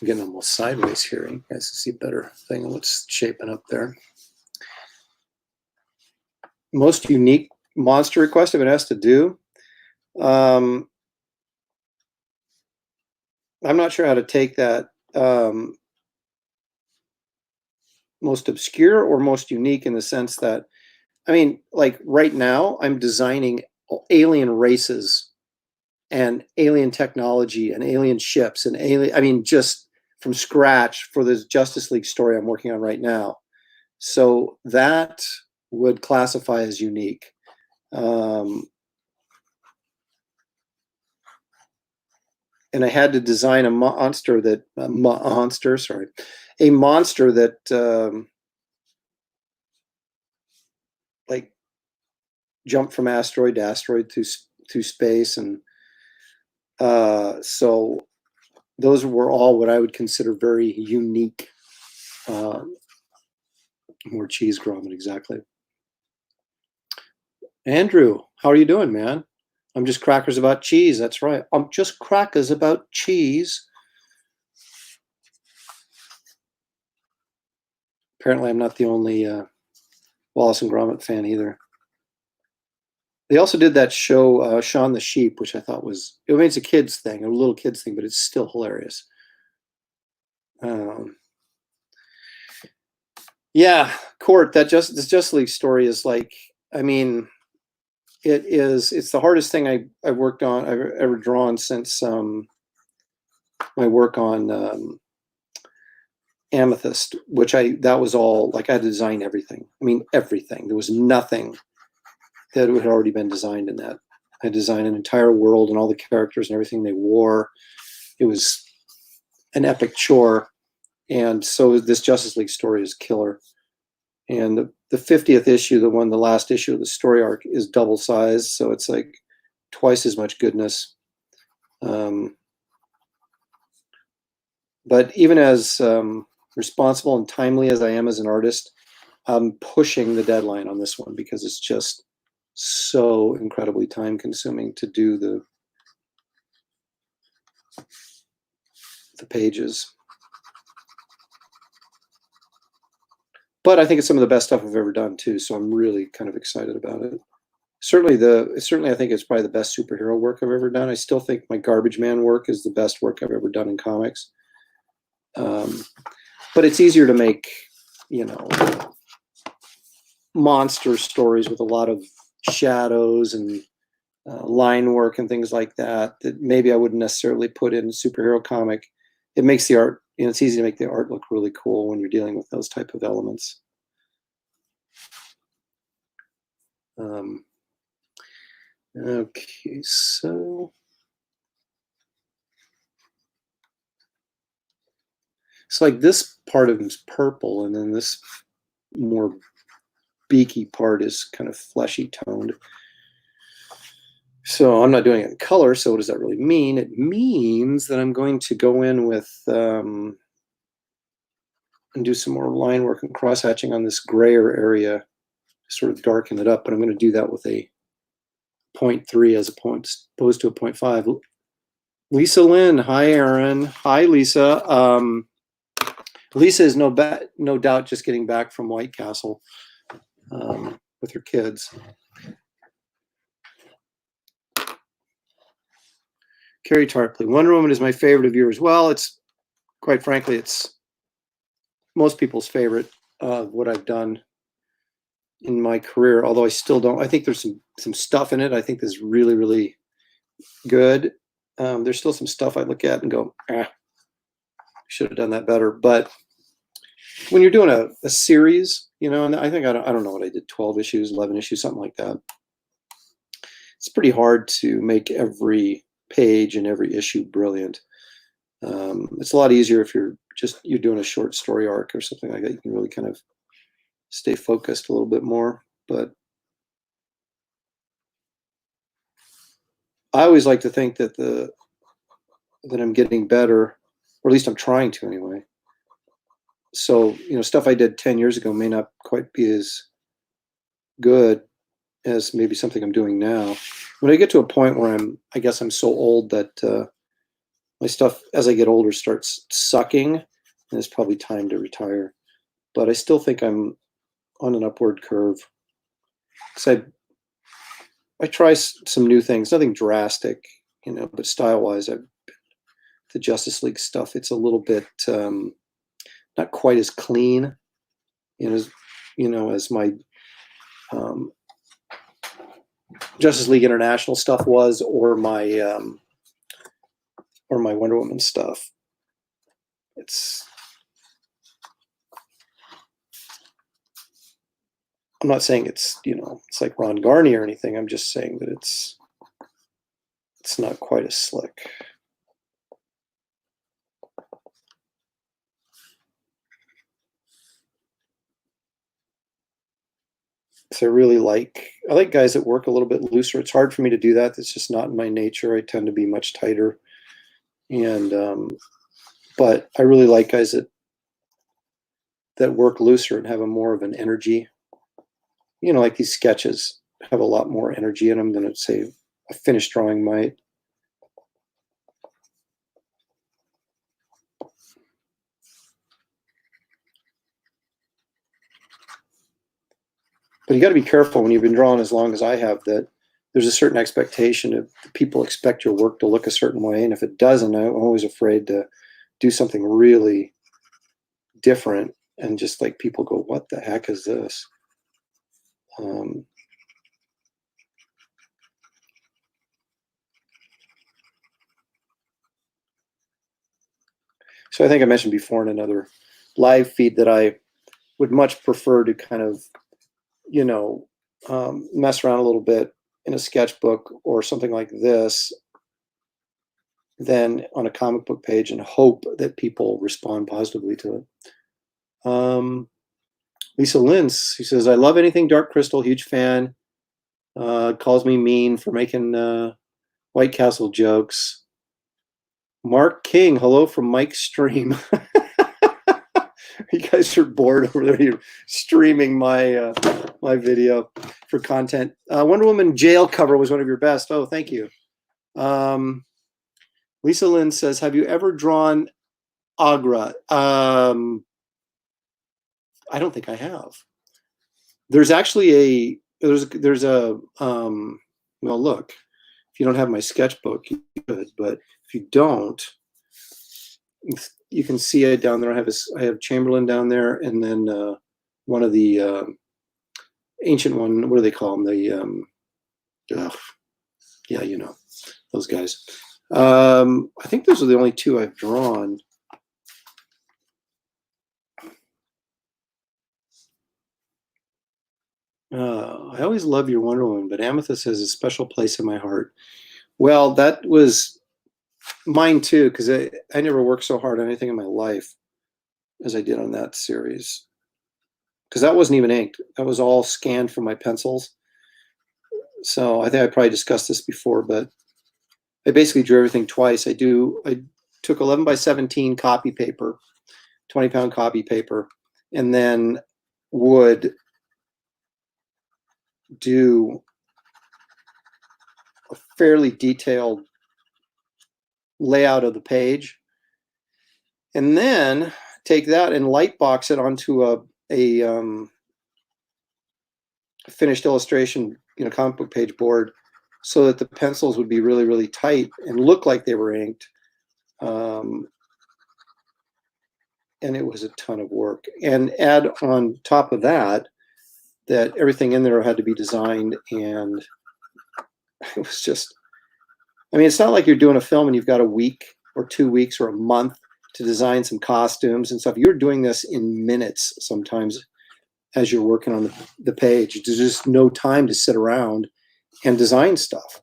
I'm getting almost sideways here. You guys can see a better thing of what's shaping up there. Most unique monster request I've been asked to do. I'm not sure how to take that. Most obscure or most unique in the sense that, I mean, like right now, I'm designing alien races and alien technology and alien ships and alien, I mean, just from scratch for this Justice League story I'm working on right now. So that would classify as unique. And I had to design a monster that, a monster that like jumped from asteroid to asteroid through space. And so those were all what I would consider very unique. More cheese grommet, exactly. Andrew, how are you doing, man? I'm just crackers about cheese. That's right. I'm just crackers about cheese. Apparently, I'm not the only Wallace and Gromit fan either. They also did that show, Shaun the Sheep, which I thought was, I mean, it's a kid's thing, a little kid's thing, but it's still hilarious. Yeah, Court, that this Justice League story is like, I mean, it's the hardest thing I've worked on, I've ever drawn since my work on Amethyst, which that was all, like I had to design everything. I mean, everything. There was nothing that had already been designed in that. I designed an entire world and all the characters and everything they wore. It was an epic chore. And so this Justice League story is killer. And the 50th issue, the last issue of the story arc, is double sized. So it's like twice as much goodness. But even as responsible and timely as I am as an artist, I'm pushing the deadline on this one because it's just so incredibly time consuming to do the pages. But I think it's some of the best stuff I've ever done too, so I'm really kind of excited about it. Certainly I think it's probably the best superhero work I've ever done. I still think my Garbage Man work is the best work I've ever done in comics. But it's easier to make, you know, monster stories with a lot of shadows and line work and things like that maybe I wouldn't necessarily put in a superhero comic. It makes the art, you know, it's easy to make the art look really cool when you're dealing with those type of elements. Okay, so it's like this part of it is purple, and then this more beaky part is kind of fleshy toned. So I'm not doing it in color. So what does that really mean? It means that I'm going to go in with and do some more line work and cross hatching on this grayer area, sort of darken it up. But I'm going to do that with a 0.3 as opposed to a 0.5. Lisa Lynn, hi Aaron, hi Lisa. Lisa is no doubt just getting back from White Castle with her kids. Carrie Tarpley, Wonder Woman is my favorite of yours. Well, it's quite frankly, it's most people's favorite of what I've done in my career. Although I still don't. I think there's some stuff in it I think is really, really good. There's still some stuff I look at and go, should have done that better. But when you're doing a series, you know, and I think I don't know what I did, 12 issues, 11 issues, something like that. It's pretty hard to make every page and every issue brilliant. It's a lot easier if you're doing a short story arc or something like that. You can really kind of stay focused a little bit more. But I always like to think that I'm getting better, or at least I'm trying to anyway. So, stuff I did 10 years ago may not quite be as good as maybe something I'm doing now. When I get to a point where I guess I'm so old that my stuff, as I get older, starts sucking, and it's probably time to retire. But I still think I'm on an upward curve. So I try some new things, nothing drastic, but style-wise, the Justice League stuff, it's a little bit not quite as clean, as my um, Justice League International stuff was, or my Wonder Woman stuff. I'm not saying it's like Ron Garney or anything. I'm just saying that it's not quite as slick. So I like guys that work a little bit looser. It's hard for me to do that. It's just not in my nature. I tend to be much tighter. And but I really like guys that work looser and have a more of an energy. Like these sketches have a lot more energy in them than say a finished drawing might. But you got to be careful when you've been drawing as long as I have, that there's a certain expectation of people expect your work to look a certain way. And if it doesn't, I'm always afraid to do something really different and just like people go, what the heck is this? So I think I mentioned before in another live feed that I would much prefer to kind of, mess around a little bit in a sketchbook or something like this than on a comic book page and hope that people respond positively to it. Lisa Lintz, who says, I love anything Dark Crystal, huge fan. Calls me mean for making White Castle jokes. Mark King, hello from Mike's stream. You guys are bored over there. You're streaming my video for content. Wonder Woman jail cover was one of your best. Oh, thank you. Lisa Lynn says, have you ever drawn Agra? I don't think I have. There's actually there's a well, look, if you don't have my sketchbook, you could, but if you don't, you can see it down there. I have Chamberlain down there, and then one of the ancient one. What do they call them? Yeah, those guys. I think those are the only two I've drawn. I always love your Wonder Woman, but Amethyst has a special place in my heart. Well, that was mine too, because I never worked so hard on anything in my life as I did on that series. Because that wasn't even inked. That was all scanned from my pencils. So I think I probably discussed this before, but I basically drew everything twice. I took 11 by 17 copy paper, 20-pound copy paper, and then would do a fairly detailed layout of the page, and then take that and light box it onto a finished illustration, comic book page board, so that the pencils would be really, really tight and look like they were inked. And it was a ton of work. And add on top of that everything in there had to be designed, and it was just, it's not like you're doing a film and you've got a week or 2 weeks or a month to design some costumes and stuff. You're doing this in minutes sometimes as you're working on the page. There's just no time to sit around and design stuff.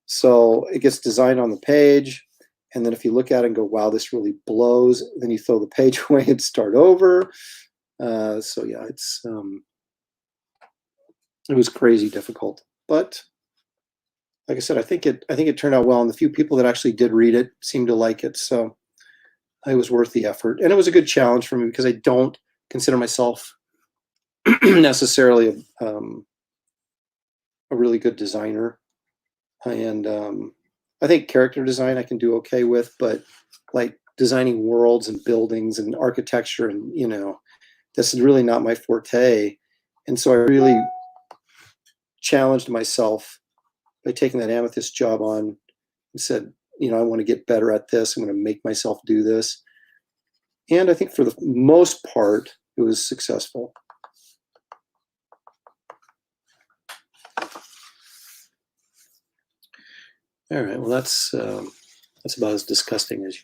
So it gets designed on the page, and then if you look at it and go, wow, this really blows, then you throw the page away and start over. So yeah, it was crazy difficult, but like I said, I think it turned out well, and the few people that actually did read it seemed to like it. So it was worth the effort. And it was a good challenge for me because I don't consider myself necessarily a really good designer. And I think character design I can do okay with, but like designing worlds and buildings and architecture and, this is really not my forte. And so I really challenged myself by taking that Amethyst job on and said, I want to get better at this. I'm going to make myself do this. And I think for the most part, it was successful. All right, well, that's about as disgusting as you.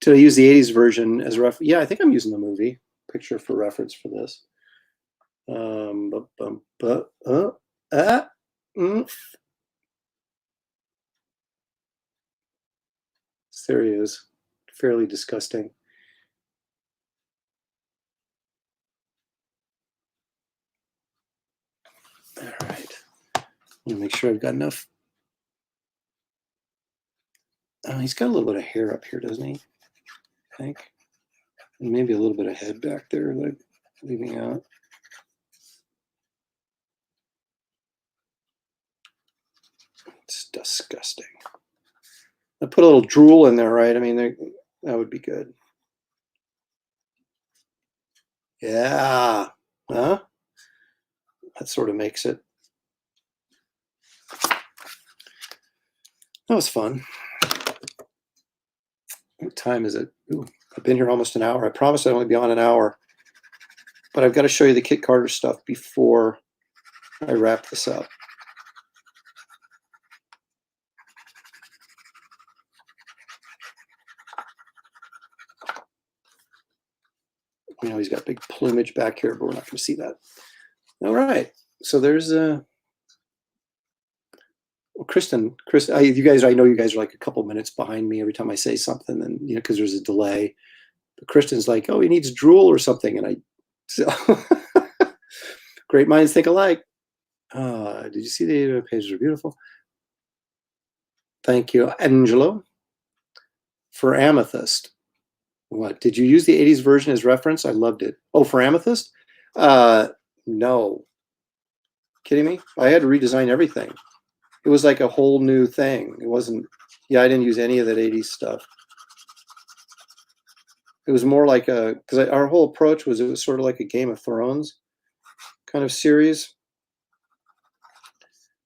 Did I use the 80s version as a reference? Yeah, I think I'm using the movie picture for reference for this. There he is. Fairly disgusting. All right. I'm gonna make sure I've got enough. He's got a little bit of hair up here, doesn't he? I think. And maybe a little bit of head back there that I'm leaving out. It's disgusting. I put a little drool in there, right? I mean, that would be good. Yeah. Huh? That sort of makes it. That was fun. What time is it? Ooh, I've been here almost an hour. I promised I'd only be on an hour. But I've got to show you the Kit Carter stuff before I wrap this up. He's got big plumage back here, but we're not going to see that. All right. So there's Kristen, you guys, I know you guys are like a couple minutes behind me every time I say something, and because there's a delay. But Kristen's like, oh, he needs drool or something, and so great minds think alike. Did you see the pages are beautiful? Thank you, Angelo. For Amethyst. What, did you use the 80s version as reference? I loved it. Oh, for Amethyst? No. Kidding me? I had to redesign everything. It was like a whole new thing. It wasn't, I didn't use any of that 80s stuff. It was more like because our whole approach was, it was sort of like a Game of Thrones kind of series.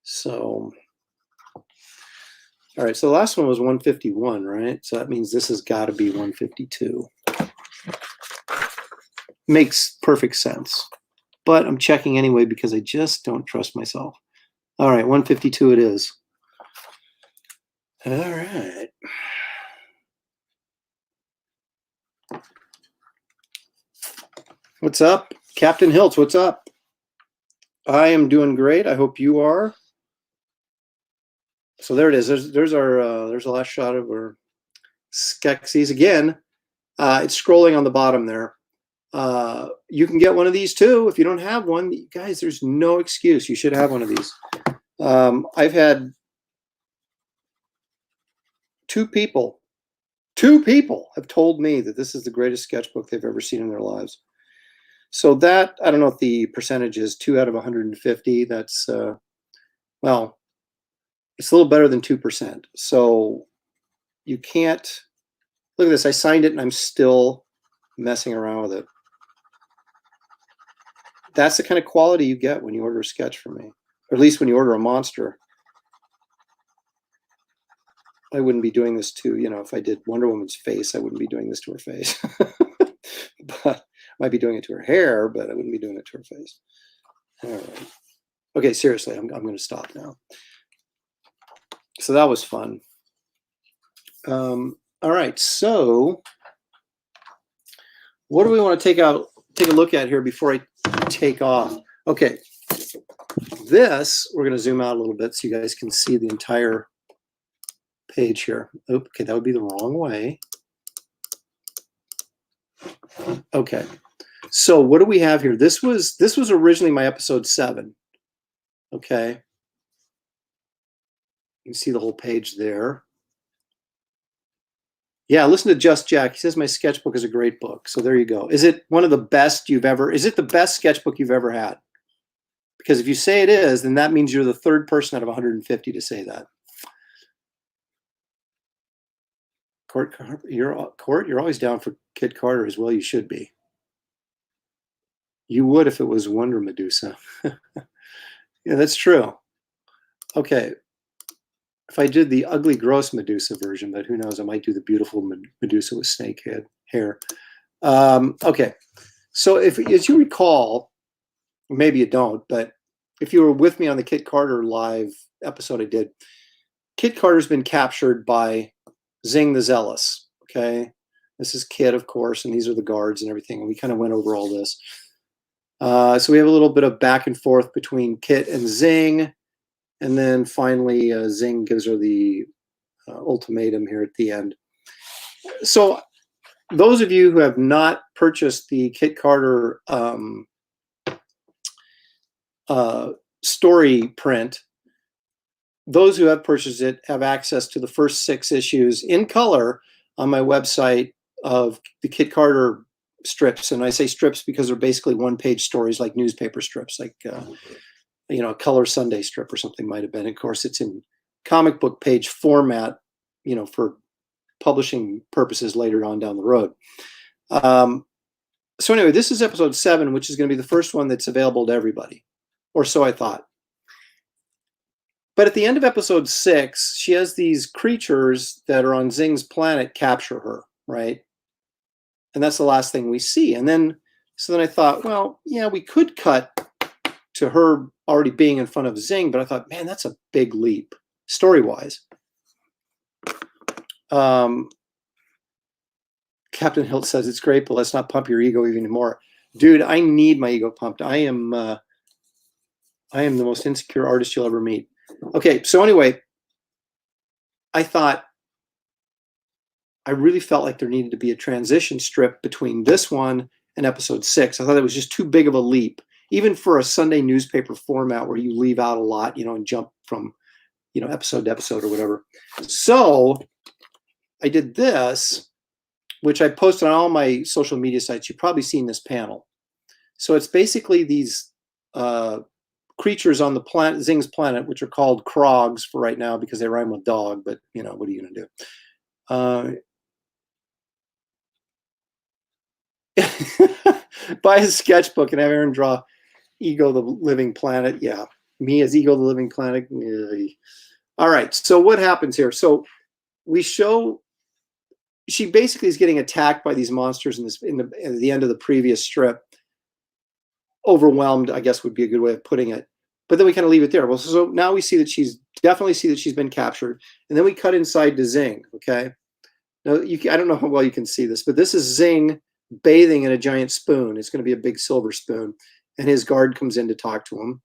So, all right, so the last one was 151, right? So that means this has got to be 152. Makes perfect sense. But I'm checking anyway because I just don't trust myself. All right, 152 it is. All right. What's up? Captain Hiltz, what's up? I am doing great. I hope you are. So there it is. There's our there's the last shot of our Skeksis again. It's scrolling on the bottom there. You can get one of these too. If you don't have one, guys, there's no excuse. You should have one of these. I've had two people have told me that this is the greatest sketchbook they've ever seen in their lives. So that, I don't know if the percentage is 2 out of 150. That's, well, it's a little better than 2%. So you can't, look at this. I signed it and I'm still messing around with it. That's the kind of quality you get when you order a sketch from me, or at least when you order a monster. I wouldn't be doing this to, if I did Wonder Woman's face, I wouldn't be doing this to her face. But I might be doing it to her hair, but I wouldn't be doing it to her face. All right. Okay, seriously, I'm going to stop now. So that was fun. All right, so what do we want to take a look at here before I take off? Okay, this, we're going to zoom out a little bit so you guys can see the entire page here. Okay, that would be the wrong way. Okay, so what do we have here? This was originally my episode 7. Okay, you can see the whole page there. Yeah, listen to Just Jack. He says my sketchbook is a great book. So there you go. Is it one of the best you've ever? Is it the best sketchbook you've ever had? Because if you say it is, then that means you're the third person out of 150 to say that. Court, you're always down for Kid Carter as well. You should be. You would if it was Wonder Medusa. Yeah, that's true. Okay. If I did the ugly, gross Medusa version, but who knows? I might do the beautiful Medusa with snake hair. Okay. So as you recall, maybe you don't, but if you were with me on the Kit Carter live episode I did, Kit Carter's been captured by Zing the Zealous. Okay. This is Kit, of course, and these are the guards and everything. And we kind of went over all this. So we have a little bit of back and forth between Kit and Zing. And then finally, Zing gives her the ultimatum here at the end. So those of you who have not purchased the Kit Carter story print, those who have purchased it have access to the first 6 issues in color on my website of the Kit Carter strips. And I say strips because they're basically one-page stories, like newspaper strips, like a Color Sunday strip or something might have been. Of course, it's in comic book page format, for publishing purposes later on down the road. So anyway, this is episode 7, which is going to be the first one that's available to everybody, or so I thought. But at the end of episode 6, she has these creatures that are on Zing's planet capture her, right? And that's the last thing we see. And then, so then I thought, well, yeah, we could cut to her already being in front of Zing, but I thought, man, that's a big leap, story-wise. Captain Hilt says it's great, but let's not pump your ego even more. Dude, I need my ego pumped. I am the most insecure artist you'll ever meet. Okay, so anyway, I thought I really felt like there needed to be a transition strip between this one and episode 6. I thought it was just too big of a leap, even for a Sunday newspaper format where you leave out a lot, and jump from, episode to episode or whatever. So I did this, which I posted on all my social media sites. You've probably seen this panel. So it's basically these creatures on the planet, Zing's planet, which are called Krogs for right now because they rhyme with dog, but what are you going to do? Buy a sketchbook and have Aaron draw Ego the Living Planet. Yeah, me as Ego the Living Planet. All right, so what happens here? So we show she basically is getting attacked by these monsters at the end of the previous strip. Overwhelmed, I guess, would be a good way of putting it. But then we kind of leave it there. Well, so now we see that she's been captured, and then we cut inside to Zing. Okay, now I don't know how well you can see this, but this is Zing bathing in a giant spoon. It's going to be a big silver spoon, and his guard comes in to talk to him.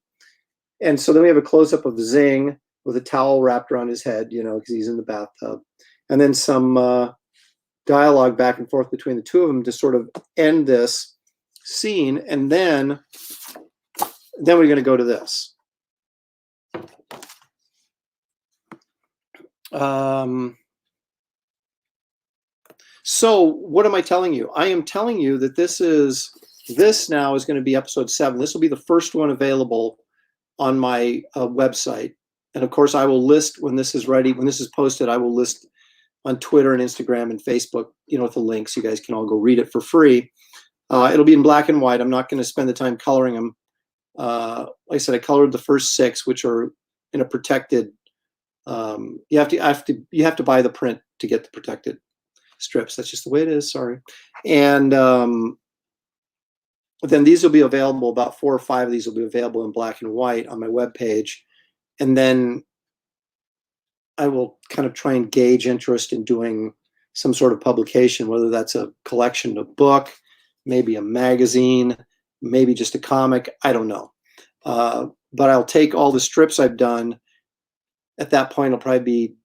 And so then we have a close-up of Zing with a towel wrapped around his head, because he's in the bathtub, and then some dialogue back and forth between the two of them to sort of end this scene. And then we're going to go to this. So what am I telling you? I am telling you that this now is going to be episode 7. This will be the first one available on my website. And of course, I will list when this is ready. When this is posted, I will list on Twitter and Instagram and Facebook, with the links. You guys can all go read it for free. It'll be in black and white. I'm not going to spend the time coloring them. Like I said, I colored the first 6, which are in a protected. You have to buy the print to get the protected strips. That's just the way it is. Sorry. And then these will be available. About 4 or 5 of these will be available in black and white on my webpage. And then I will kind of try and gauge interest in doing some sort of publication, whether that's a collection of book, maybe a magazine, maybe just a comic. I don't know. But I'll take all the strips I've done. At that point, it'll probably be,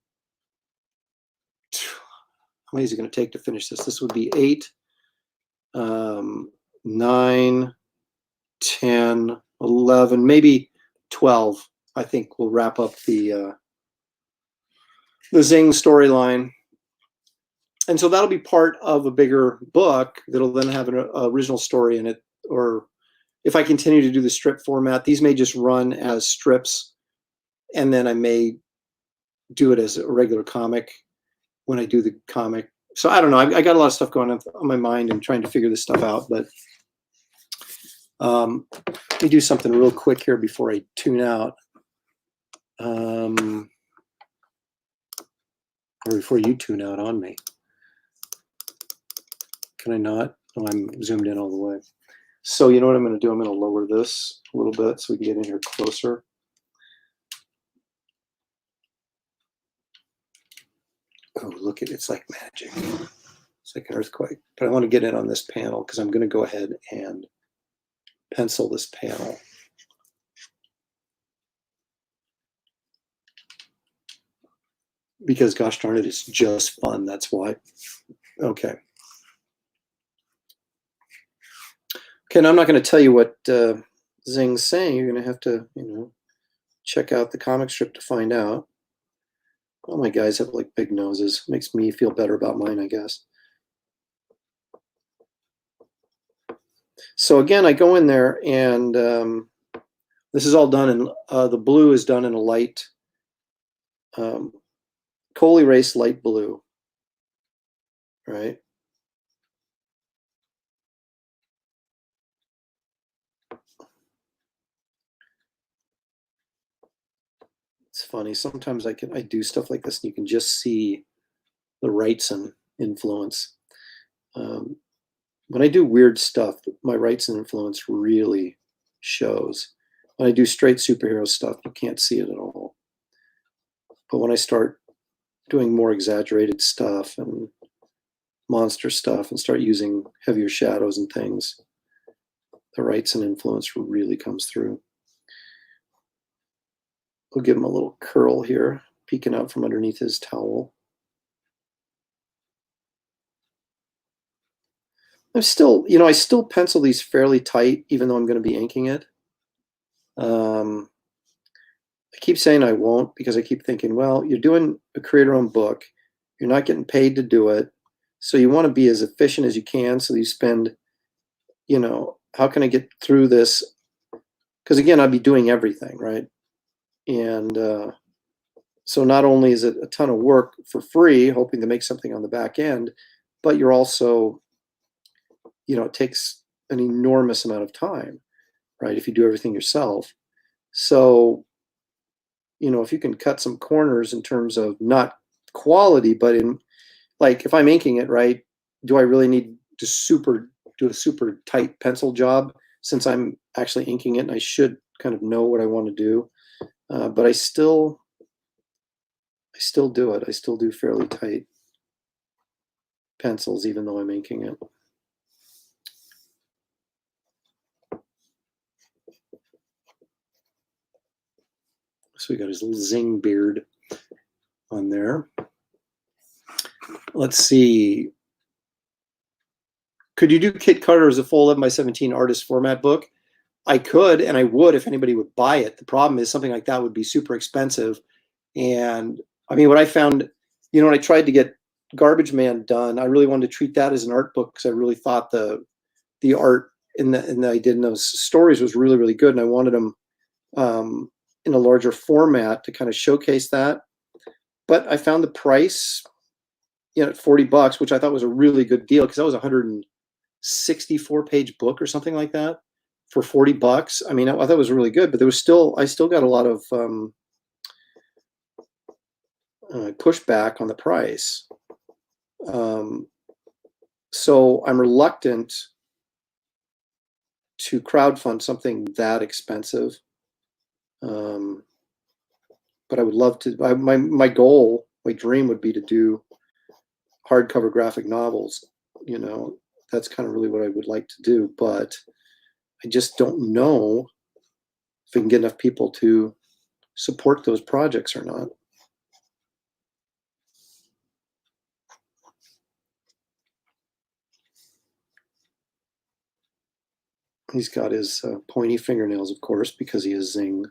how many is it going to take to finish this? This would be 8, 9, 10, 11, maybe 12. I think we'll wrap up the Zing storyline. And so that'll be part of a bigger book that'll then have an original story in it. Or if I continue to do the strip format, these may just run as strips, and then I may do it as a regular comic when I do the comic. So I don't know. I got a lot of stuff going on my mind and trying to figure this stuff out. But let me do something real quick here before I tune out. Or before you tune out on me. Can I not? Oh, I'm zoomed in all the way. So you know what I'm going to do? I'm going to lower this a little bit so we can get in here closer. Oh, look at it. It's like magic. It's like an earthquake. But I want to get in on this panel because I'm going to go ahead and pencil this panel. Because gosh darn it, it's just fun. That's why. Okay. Okay, now I'm not going to tell you what Zing's saying. You're going to have to, check out the comic strip to find out. All my guys have like big noses. Makes me feel better about mine, I guess. So again, I go in there and this is all done in, the blue is done in a light, coal erase light blue, right? It's funny. Sometimes I do stuff like this and you can just see the Wrightson influence. When I do weird stuff, my Wrightson influence really shows. When I do straight superhero stuff, you can't see it at all. But when I start doing more exaggerated stuff and monster stuff and start using heavier shadows and things, the Wrightson influence really comes through. We'll give him a little curl here, peeking out from underneath his towel. I'm still, I still pencil these fairly tight, even though I'm going to be inking it. I keep saying I won't because I keep thinking, well, you're doing a creator-owned book. You're not getting paid to do it. So you want to be as efficient as you can. So you spend, how can I get through this? Because again, I'd be doing everything, right? And so not only is it a ton of work for free, hoping to make something on the back end, but you're also, it takes an enormous amount of time, right? If you do everything yourself. So, if you can cut some corners in terms of not quality, but in like if I'm inking it, right, do I really need to do a super tight pencil job since I'm actually inking it and I should kind of know what I want to do? But I still do it. I still do fairly tight pencils, even though I'm inking it. So we got his little Zing beard on there. Let's see. Could you do Kit Carter as a full 11x17 artist format book? I could, and I would if anybody would buy it. The problem is something like that would be super expensive. And I mean, what I found, when I tried to get Garbage Man done, I really wanted to treat that as an art book because I really thought the art that I did in those stories was really, really good. And I wanted them in a larger format to kind of showcase that. But I found the price, at $40, which I thought was a really good deal because that was a 164-page book or something like that for $40. I mean, I thought it was really good, but I still got a lot of pushback on the price. So I'm reluctant to crowdfund something that expensive. But I would love to. My goal, my dream would be to do hardcover graphic novels. That's kind of really what I would like to do. But I just don't know if I can get enough people to support those projects or not. He's got his pointy fingernails, of course, because he is Zing.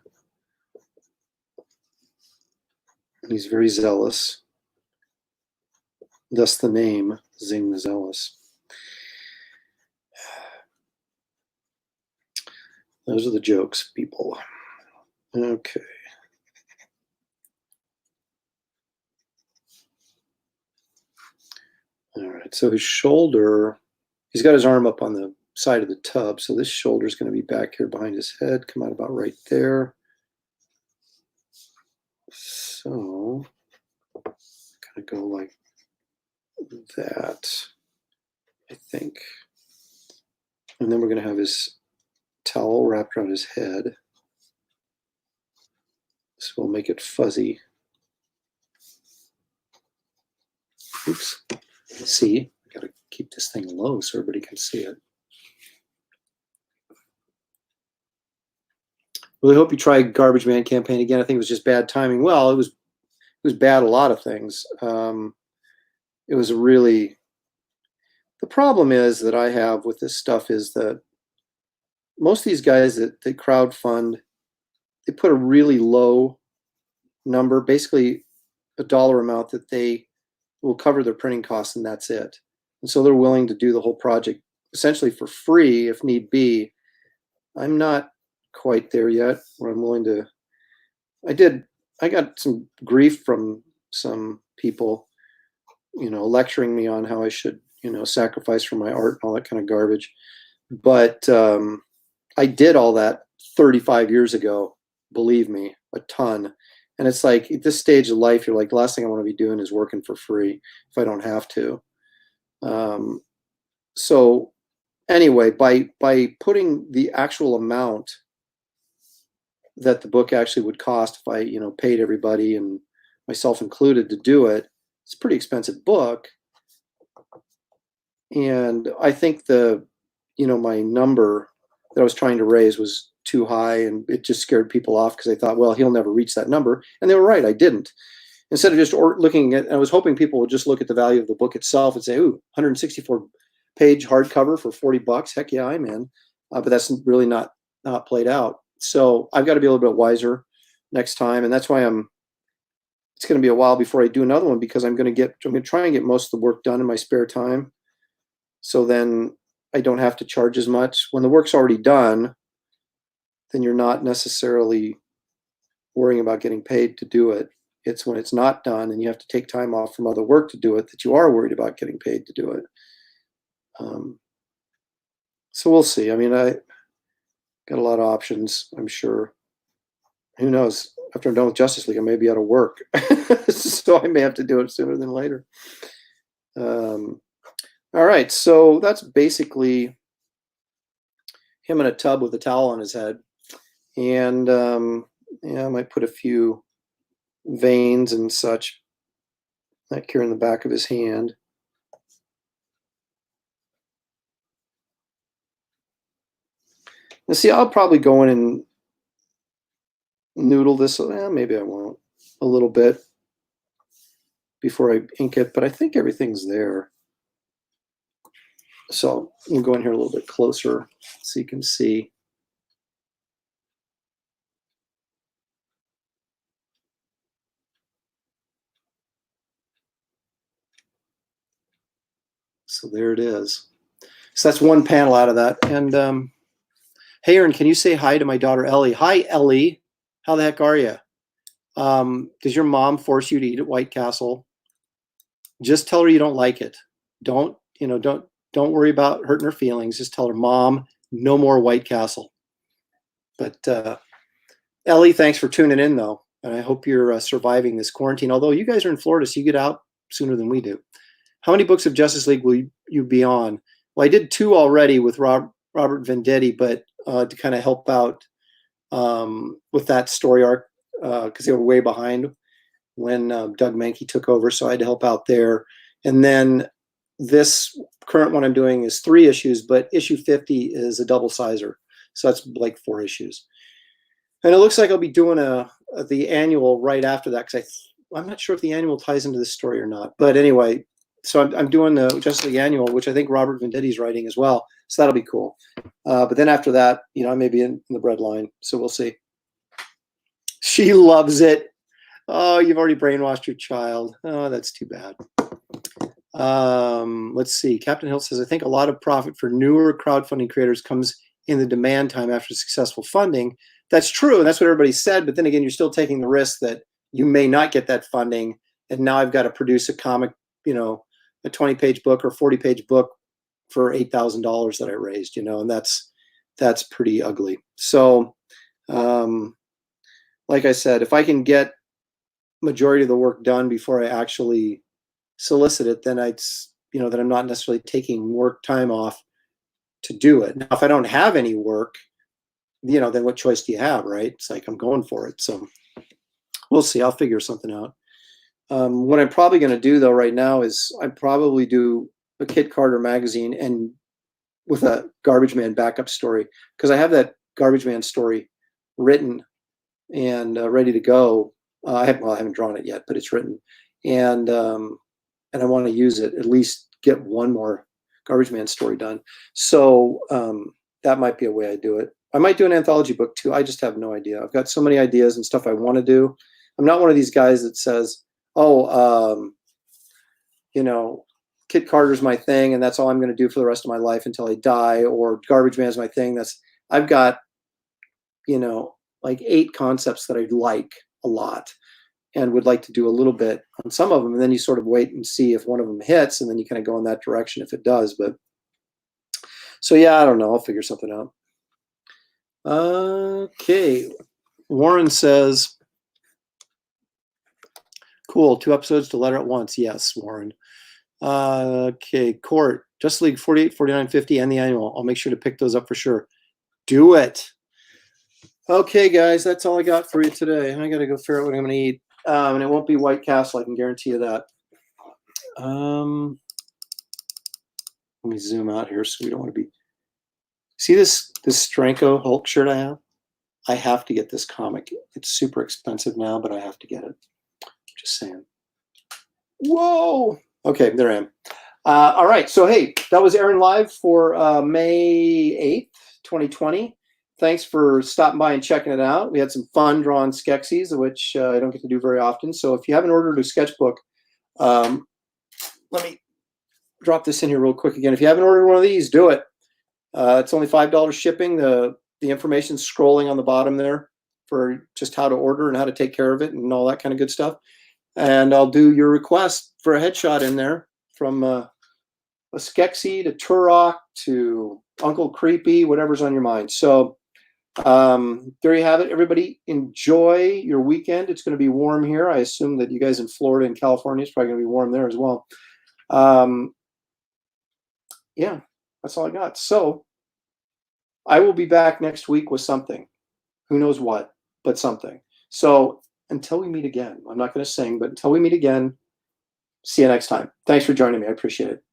And he's very zealous. Thus the name Zing the Zealous. Those are the jokes, people. Okay. All right, so his shoulder, he's got his arm up on the side of the tub, so this shoulder is going to be back here behind his head, come out about right there. So, kind of go like that, I think. And then we're going to have his towel wrapped around his head. So we'll make it fuzzy. Oops. See, I got to keep this thing low so everybody can see it. Really hope you try Garbage Man campaign again. I think it was just bad timing. Well, it was bad a lot of things. It was really, the problem is that I have with this stuff is that most of these guys that they crowdfund, they put a really low number, basically a dollar amount that they will cover their printing costs, and that's it. And so they're willing to do the whole project essentially for free if need be. I'm not quite there yet where I'm willing to. I got some grief from some people, lecturing me on how I should, sacrifice for my art and all that kind of garbage. But I did all that 35 years ago, believe me, a ton. And it's like at this stage of life, you're like, the last thing I want to be doing is working for free if I don't have to. So anyway, by putting the actual amount that the book actually would cost if I, paid everybody and myself included to do it, it's a pretty expensive book. And I think my number that I was trying to raise was too high, and it just scared people off because I thought, well, he'll never reach that number. And they were right, I didn't. Instead of just looking at, I was hoping people would just look at the value of the book itself and say, ooh, 164 page hardcover for $40. Heck yeah, I'm in. But that's really not played out. So I've got to be a little bit wiser next time. And that's why it's going to be a while before I do another one, because I'm going to try and get most of the work done in my spare time. So then I don't have to charge as much. When the work's already done, then you're not necessarily worrying about getting paid to do it. It's when it's not done and you have to take time off from other work to do it that you are worried about getting paid to do it. So we'll see. I mean, I got a lot of options, I'm sure. Who knows? After I'm done with Justice League, I may be out of work. So I may have to do it sooner than later. All right, so that's basically him in a tub with a towel on his head. And I might put a few veins and such like here in the back of his hand. Now see, I'll probably go in and noodle this. Maybe I won't, a little bit before I ink it, but I think everything's there. So we'll go in here a little bit closer so you can see. So there it is. So that's one panel out of that. And hey, Aaron, can you say hi to my daughter, Ellie? Hi, Ellie. How the heck are you? Does your mom force you to eat at White Castle? Just tell her you don't like it. Don't worry about hurting her feelings. Just tell her, Mom, no more White Castle. But Ellie, thanks for tuning in, though. And I hope you're surviving this quarantine. Although you guys are in Florida, so you get out sooner than we do. How many books of Justice League will you be on? Well, I did 2 already with Robert Venditti, but to kind of help out with that story arc, because they were way behind when Doug Mankey took over, so I had to help out there. And then this current one I'm doing is 3 issues, but issue 50 is a double sizer, so that's like 4 issues. And it looks like I'll be doing the annual right after that, because I'm not sure if the annual ties into this story or not. But anyway, so I'm doing the Justice League annual, which I think Robert Venditti's writing as well, so that'll be cool. But then after that, I may be in the breadline, so we'll see. She loves it. Oh, you've already brainwashed your child. Oh, that's too bad. Let's see. Captain Hill says, I think a lot of profit for newer crowdfunding creators comes in the demand time after successful funding. That's true, and that's what everybody said. But then again, you're still taking the risk that you may not get that funding, and now I've got to produce a comic, a 20-page book or 40-page book for $8,000 that I raised, and that's pretty ugly. So, like I said, if I can get majority of the work done before I actually solicit it, then then I'm not necessarily taking work time off to do it. Now, if I don't have any work, then what choice do you have, right? It's like I'm going for it. So we'll see. I'll figure something out. What I'm probably going to do though right now is I probably do a Kit Carter magazine and with a Garbage Man backup story, because I have that Garbage Man story written and ready to go. I haven't drawn it yet, but it's written, and I want to use it, at least get one more Garbage Man story done. So that might be a way I do it. I might do an anthology book too. I just have no idea. I've got so many ideas and stuff I want to do. I'm not one of these guys that says, Kit Carter's my thing and that's all I'm going to do for the rest of my life until I die, or Garbage Man's my thing. I've got, like 8 concepts that I like a lot and would like to do a little bit on some of them. And then you sort of wait and see if one of them hits, and then you kind of go in that direction if it does. But so, yeah, I don't know. I'll figure something out. Okay. Warren says, cool. 2 episodes to letter at once. Yes, Warren. Okay. Court, Justice League 48, 49, 50, and the annual. I'll make sure to pick those up for sure. Do it. Okay, guys, that's all I got for you today. I got to go figure out what I'm going to eat. And it won't be White Castle, I can guarantee you that. Let me zoom out here so we don't want to be. See this Stranko Hulk shirt I have? I have to get this comic. It's super expensive now, but I have to get it. Just saying. Whoa! Okay, there I am. All right, so hey, that was Aaron Live for May 8th, 2020. Thanks for stopping by and checking it out. We had some fun drawing Skeksis, which I don't get to do very often. So if you haven't ordered a sketchbook, let me drop this in here real quick again. If you haven't ordered one of these, do it. It's only $5 shipping. The information's scrolling on the bottom there for just how to order and how to take care of it and all that kind of good stuff. And I'll do your request for a headshot in there, from a Skeksy to Turok to Uncle Creepy, whatever's on your mind. So there you have it. Everybody enjoy your weekend. It's going to be warm here. I assume that you guys in Florida and California, it's probably going to be warm there as well. Yeah, that's all I got. So I will be back next week with something. Who knows what, but something. So until we meet again, I'm not going to sing, but until we meet again, see you next time. Thanks for joining me. I appreciate it.